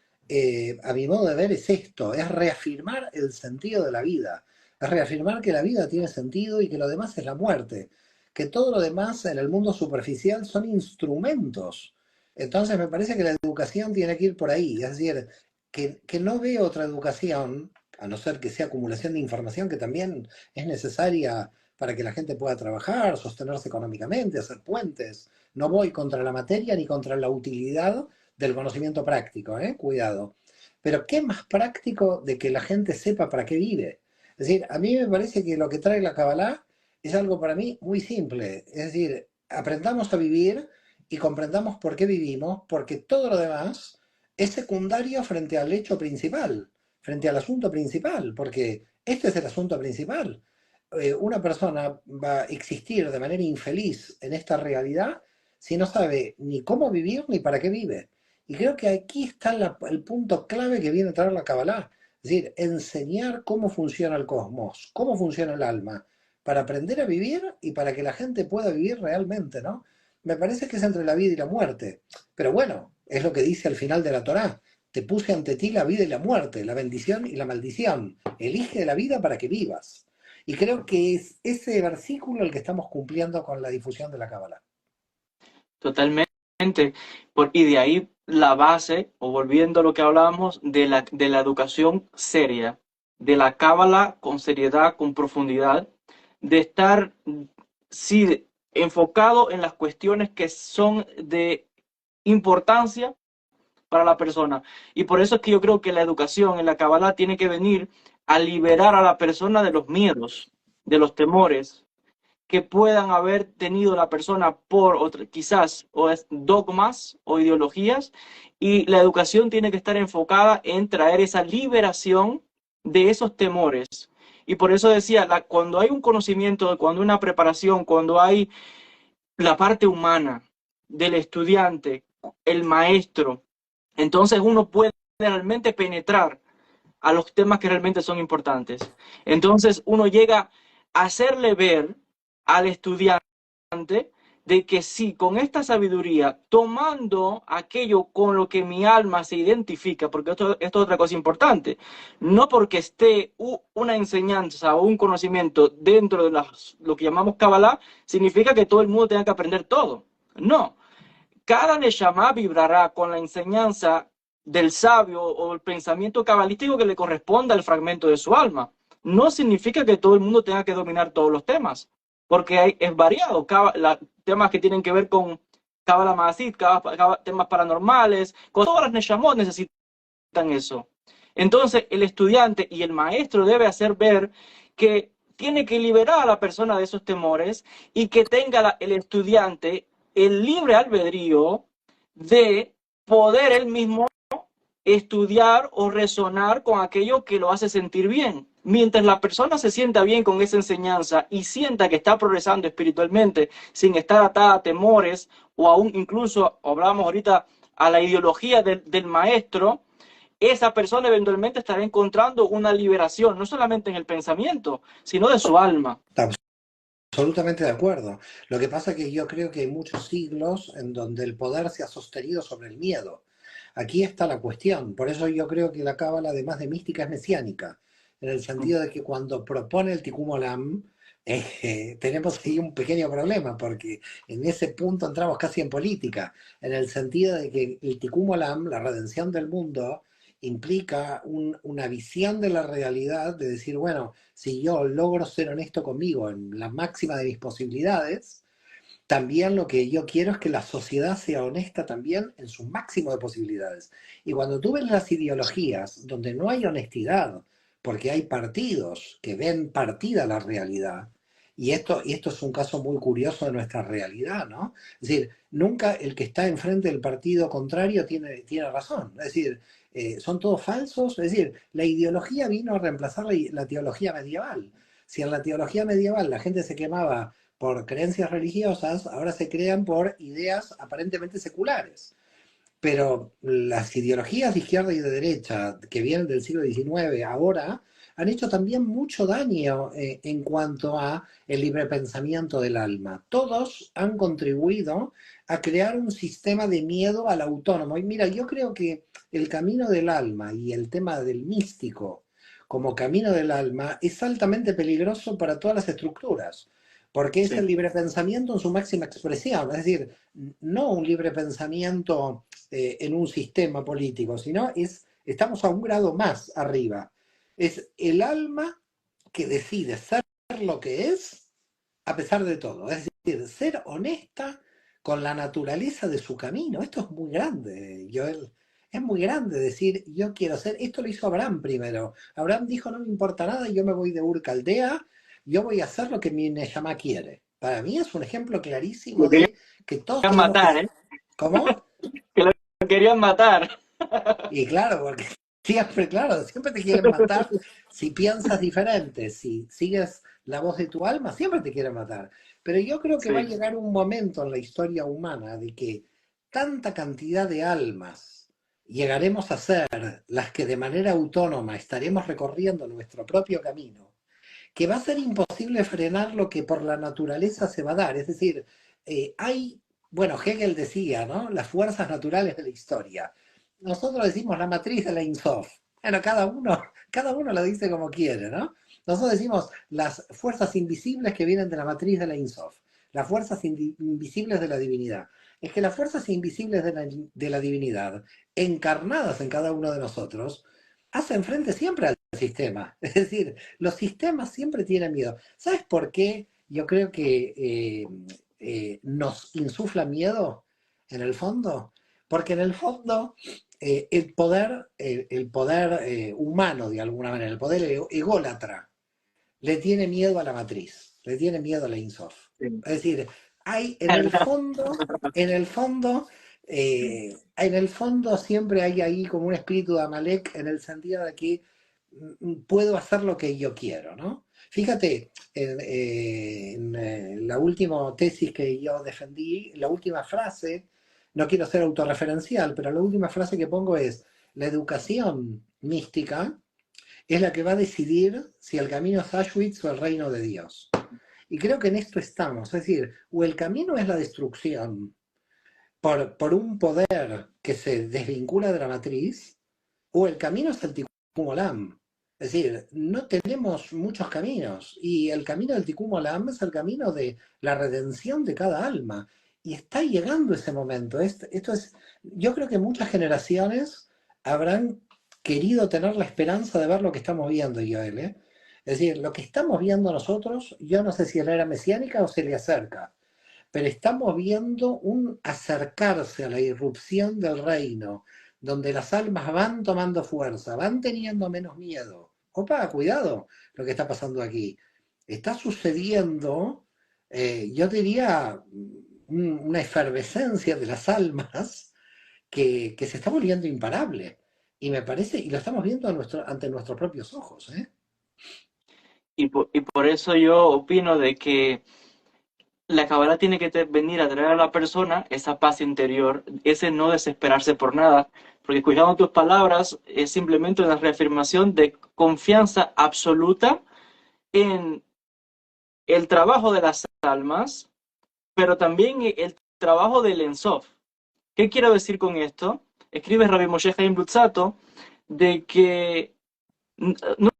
a mi modo de ver, es esto, es reafirmar el sentido de la vida, es reafirmar que la vida tiene sentido y que lo demás es la muerte, que todo lo demás en el mundo superficial son instrumentos. Entonces me parece que la educación tiene que ir por ahí, es decir, que no veo otra educación, a no ser que sea acumulación de información que también es necesaria para que la gente pueda trabajar, sostenerse económicamente, hacer puentes. No voy contra la materia ni contra la utilidad del conocimiento práctico, cuidado. Pero ¿qué más práctico de que la gente sepa para qué vive? Es decir, a mí me parece que lo que trae la Kabbalah es algo para mí muy simple. Es decir, aprendamos a vivir y comprendamos por qué vivimos, porque todo lo demás es secundario frente al hecho principal, frente al asunto principal, porque este es el asunto principal. Una persona va a existir de manera infeliz en esta realidad si no sabe ni cómo vivir ni para qué vive. Y creo que aquí está el punto clave que viene a traer la Kabbalah. Es decir, enseñar cómo funciona el cosmos, cómo funciona el alma, para aprender a vivir y para que la gente pueda vivir realmente, ¿no? Me parece que es entre la vida y la muerte. Pero bueno, es lo que dice al final de la Torá. Te puse ante ti la vida y la muerte, la bendición y la maldición. Elige la vida para que vivas. Y creo que es ese versículo el que estamos cumpliendo con la difusión de la Cábala. Totalmente. Y de ahí la base, o volviendo a lo que hablábamos, de la educación seria, de la cábala con seriedad, con profundidad, de estar, sí, enfocado en las cuestiones que son de importancia para la persona. Y por eso es que yo creo que la educación en la cábala tiene que venir a liberar a la persona de los miedos, de los temores que puedan haber tenido la persona por quizás o dogmas o ideologías, y la educación tiene que estar enfocada en traer esa liberación de esos temores. Y por eso decía, cuando hay un conocimiento, cuando hay una preparación, cuando hay la parte humana del estudiante, el maestro, entonces uno puede realmente penetrar a los temas que realmente son importantes. Entonces uno llega a hacerle ver al estudiante de que sí, con esta sabiduría, tomando aquello con lo que mi alma se identifica, porque esto es otra cosa importante, no porque esté una enseñanza o un conocimiento dentro de lo que llamamos Kabbalah, significa que todo el mundo tenga que aprender todo. No, cada Neshama vibrará con la enseñanza del sabio o el pensamiento cabalístico que le corresponda al fragmento de su alma. No significa que todo el mundo tenga que dominar todos los temas, porque es variado. Temas que tienen que ver con Kabbalah Maasit, temas paranormales, con todas las Neshamot necesitan eso. Entonces, el estudiante y el maestro debe hacer ver que tiene que liberar a la persona de esos temores y que tenga el estudiante el libre albedrío de poder él mismo estudiar o resonar con aquello que lo hace sentir bien. Mientras la persona se sienta bien con esa enseñanza y sienta que está progresando espiritualmente sin estar atada a temores o aún incluso, hablábamos ahorita, a la ideología del maestro, esa persona eventualmente estará encontrando una liberación, no solamente en el pensamiento, sino de su alma. Absolutamente de acuerdo. Lo que pasa es que yo creo que hay muchos siglos en donde el poder se ha sostenido sobre el miedo. Aquí está la cuestión. Por eso yo creo que la Cábala, además de mística, es mesiánica, en el sentido de que cuando propone el Tikkun Olam, tenemos ahí un pequeño problema, porque en ese punto entramos casi en política, en el sentido de que el Tikkun Olam, la redención del mundo, implica una visión de la realidad, de decir, bueno, si yo logro ser honesto conmigo en la máxima de mis posibilidades, también lo que yo quiero es que la sociedad sea honesta también en su máximo de posibilidades. Y cuando tú ves las ideologías donde no hay honestidad, porque hay partidos que ven partida la realidad, y esto es un caso muy curioso de nuestra realidad, ¿no? Es decir, nunca el que está enfrente del partido contrario tiene razón. Es decir, son todos falsos. Es decir, la ideología vino a reemplazar la teología medieval. Si en la teología medieval la gente se quemaba por creencias religiosas, ahora se crean por ideas aparentemente seculares. Pero las ideologías de izquierda y de derecha que vienen del siglo XIX ahora han hecho también mucho daño en cuanto a el libre pensamiento del alma. Todos han contribuido a crear un sistema de miedo al autónomo. Y mira, yo creo que el camino del alma y el tema del místico como camino del alma es altamente peligroso para todas las estructuras, porque es el Sí. libre pensamiento en su máxima expresión, es decir, no un libre pensamiento en un sistema político, sino estamos a un grado más arriba. Es el alma que decide ser lo que es a pesar de todo. Es decir, ser honesta con la naturaleza de su camino. Esto es muy grande, Joel. Es muy grande decir, yo quiero ser. Esto lo hizo Abraham primero. Abraham dijo, no me importa nada, yo me voy de Ur Caldea, yo voy a hacer lo que mi Neshama quiere. Para mí es un ejemplo clarísimo Lo querían de que todos tenemos que... matar, ¿eh? ¿Cómo? Que lo querían matar. Y claro, porque siempre, claro, siempre te quieren matar si piensas diferente, si sigues la voz de tu alma, siempre te quieren matar. Pero yo creo que va a Sí, llegar un momento en la historia humana de que tanta cantidad de almas llegaremos a ser las que de manera autónoma estaremos recorriendo nuestro propio camino, que va a ser imposible frenar lo que por la naturaleza se va a dar. Es decir, bueno, Hegel decía, ¿no? Las fuerzas naturales de la historia. Nosotros decimos la matriz de la Insof. Bueno, cada uno lo dice como quiere, ¿no? Nosotros decimos las fuerzas invisibles que vienen de la matriz de la Insof, las fuerzas invisibles de la divinidad. Es que las fuerzas invisibles de la divinidad, encarnadas en cada uno de nosotros, hacen frente siempre al sistema. Es decir, los sistemas siempre tienen miedo. ¿Sabes por qué? Yo creo que nos insufla miedo en el fondo. Porque en el fondo el poder humano, de alguna manera, el poder ególatra, le tiene miedo a la matriz, le tiene miedo a la Insof. sí. Es decir, hay en el fondo siempre hay ahí como un espíritu de Amalek en el sentido de que puedo hacer lo que yo quiero, ¿no? Fíjate, en la última tesis que yo defendí, la última frase, no quiero ser autorreferencial, pero la última frase que pongo es, la educación mística es la que va a decidir si el camino es Auschwitz o el reino de Dios. Y creo que en esto estamos, es decir, o el camino es la destrucción por un poder que se desvincula de la matriz, o el camino es el Tikkun Olam. Es decir, no tenemos muchos caminos, y el camino del Tikkun Olam es el camino de la redención de cada alma. Y está llegando ese momento. Esto es, yo creo que muchas generaciones habrán querido tener la esperanza de ver lo que estamos viendo, Joel, ¿eh? Es decir, lo que estamos viendo nosotros, yo no sé si es la era mesiánica o se le acerca, pero estamos viendo un acercarse a la irrupción del reino, donde las almas van tomando fuerza, van teniendo menos miedo. Opa, cuidado lo que está pasando aquí. Está sucediendo, yo diría, una efervescencia de las almas que se está volviendo imparable. Y me parece, y lo estamos viendo ante nuestros propios ojos, ¿eh? Y por eso yo opino de que la Kabbalah tiene que venir a traer a la persona esa paz interior, ese no desesperarse por nada, porque escuchando tus palabras es simplemente una reafirmación de confianza absoluta en el trabajo de las almas, pero también el trabajo del Ensof. ¿Qué quiero decir con esto? Escribe Rabbi Moshe Chaim Luzzatto de que no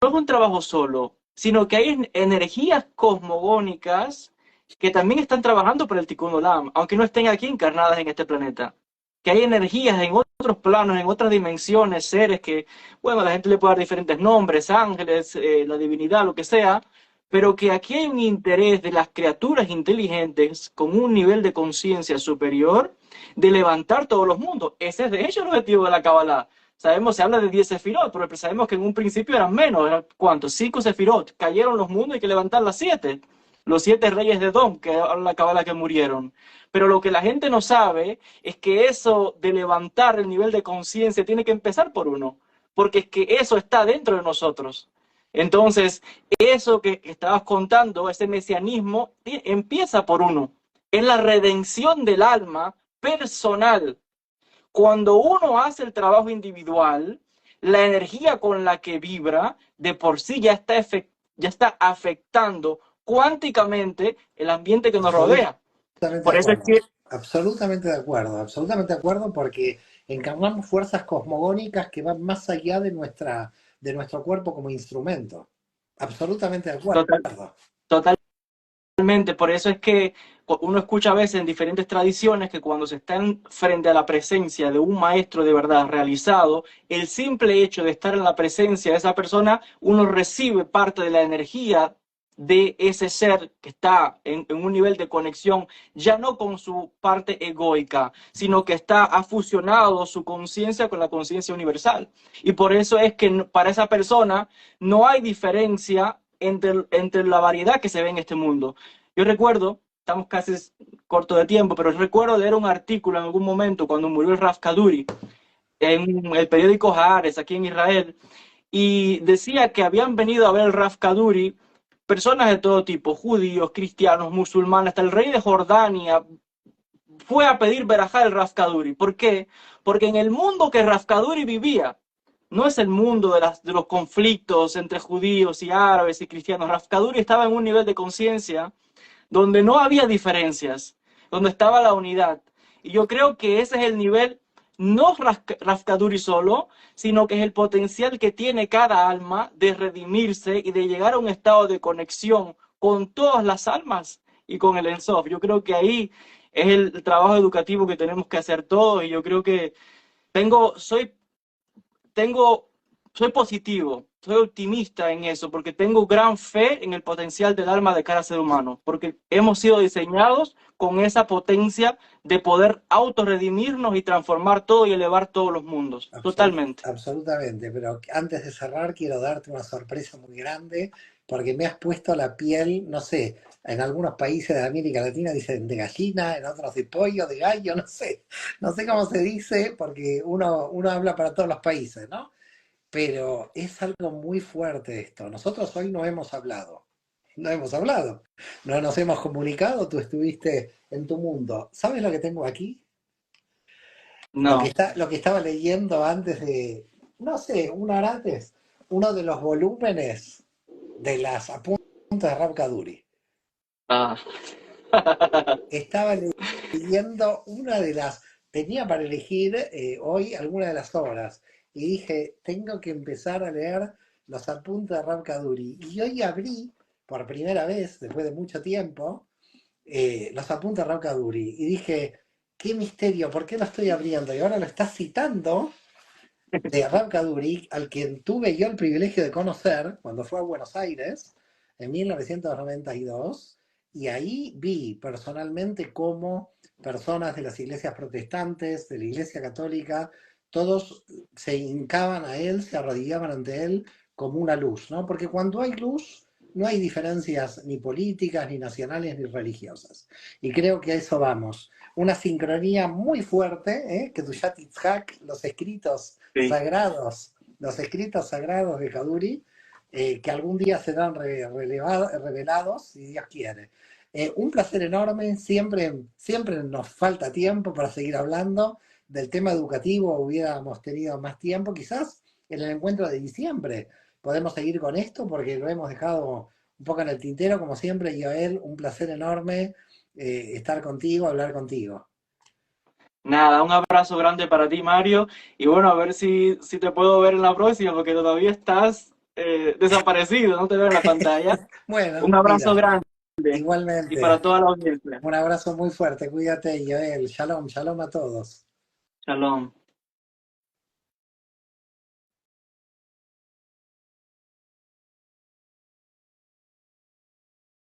es un trabajo solo, sino que hay energías cosmogónicas que también están trabajando por el Tikkun Olam, aunque no estén aquí encarnadas en este planeta. que hay energías en otros planos, en otras dimensiones, seres que, bueno, la gente le puede dar diferentes nombres, ángeles, la divinidad, lo que sea, pero que aquí hay un interés de las criaturas inteligentes con un nivel de conciencia superior de levantar todos los mundos. Ese es de hecho el objetivo de la Kabbalah. Sabemos, se habla de 10 sefirot, pero sabemos que en un principio eran menos, ¿eran cuántos? 5 sefirot. Cayeron los mundos y hay que levantar las 7. Los 7 reyes de Dom, que habla la Kabbalah, que murieron. Pero lo que la gente no sabe es que eso de levantar el nivel de conciencia tiene que empezar por uno, porque es que eso está dentro de nosotros. Entonces, eso que estabas contando, ese mesianismo, empieza por uno. Es la redención del alma personal. Cuando uno hace el trabajo individual, la energía con la que vibra de por sí ya está afectando cuánticamente el ambiente que nos rodea. Absolutamente Por de eso es acuerdo. que Absolutamente de acuerdo porque encarnamos fuerzas cosmogónicas que van más allá de nuestro cuerpo como instrumento. Absolutamente de acuerdo. total, totalmente, por eso es que uno escucha a veces en diferentes tradiciones que cuando se está frente a la presencia de un maestro de verdad realizado, el simple hecho de estar en la presencia de esa persona, uno recibe parte de la energía de ese ser que está en un nivel de conexión, ya no con su parte egoica, sino que ha fusionado su conciencia con la conciencia universal. Y por eso es que para esa persona no hay diferencia entre la variedad que se ve en este mundo. Yo recuerdo, estamos casi corto de tiempo, pero recuerdo leer un artículo en algún momento cuando murió el Raf Kaduri en el periódico Haaretz aquí en Israel, y decía que habían venido a ver el Raf Kaduri personas de todo tipo, judíos, cristianos, musulmanes, hasta el rey de Jordania fue a pedir verajá al Raf Kaduri. ¿Por qué? Porque en el mundo que Raf Kaduri vivía, no es el mundo de los conflictos entre judíos y árabes y cristianos. Raf Kaduri estaba en un nivel de conciencia donde no había diferencias, donde estaba la unidad. Y yo creo que ese es el nivel, no Raf Kaduri solo, sino que es el potencial que tiene cada alma de redimirse y de llegar a un estado de conexión con todas las almas y con el Ensof. Yo creo que ahí es el trabajo educativo que tenemos que hacer todos, y yo creo que tengo, soy soy positivo, soy optimista en eso, porque tengo gran fe en el potencial del alma de cada ser humano, porque hemos sido diseñados con esa potencia de poder autorredimirnos y transformar todo y elevar todos los mundos. Totalmente. Absolutamente, pero antes de cerrar quiero darte una sorpresa muy grande porque me has puesto la piel, no sé, en algunos países de América Latina dicen de gallina, en otros de pollo, de gallo, no sé cómo se dice porque uno habla para todos los países, ¿no? Pero es algo muy fuerte esto. Nosotros hoy no hemos hablado, no nos hemos comunicado, tú estuviste en tu mundo. ¿Sabes lo que tengo aquí? No. Lo que estaba leyendo antes de, no sé, una hora antes, uno de los volúmenes de las apuntes de Rav Kaduri. Ah. Estaba leyendo una de las, tenía para elegir hoy alguna de las obras, y dije, tengo que empezar a leer los apuntes de Rav Kaduri. Y hoy abrí, por primera vez, después de mucho tiempo, los apuntes de Rav Kaduri, y dije, qué misterio, ¿por qué lo estoy abriendo? Y ahora lo está citando de Rav Kaduri, al quien tuve yo el privilegio de conocer cuando fue a Buenos Aires en 1992, y ahí vi personalmente cómo personas de las iglesias protestantes, de la iglesia católica, todos se hincaban a él, se arrodillaban ante él como una luz, ¿no? Porque cuando hay luz, no hay diferencias ni políticas, ni nacionales, ni religiosas. Y creo que a eso vamos. Una sincronía muy fuerte, que Dushat Yitzhak, Sí. los escritos sagrados de Kaduri, que algún día serán revelados, si Dios quiere. Un placer enorme, siempre nos falta tiempo para seguir hablando del tema educativo, hubiéramos tenido más tiempo, quizás en el encuentro de diciembre podemos seguir con esto porque lo hemos dejado un poco en el tintero, como siempre. Yoel, un placer enorme estar contigo, hablar contigo. Nada, un abrazo grande para ti, Mario. Y bueno, a ver si te puedo ver en la próxima, porque todavía estás desaparecido, no te veo en la pantalla. Un Bueno, abrazo mira, grande y para igualmente, toda la audiencia. un abrazo muy fuerte, cuídate, Yoel, shalom, shalom a todos. Shalom.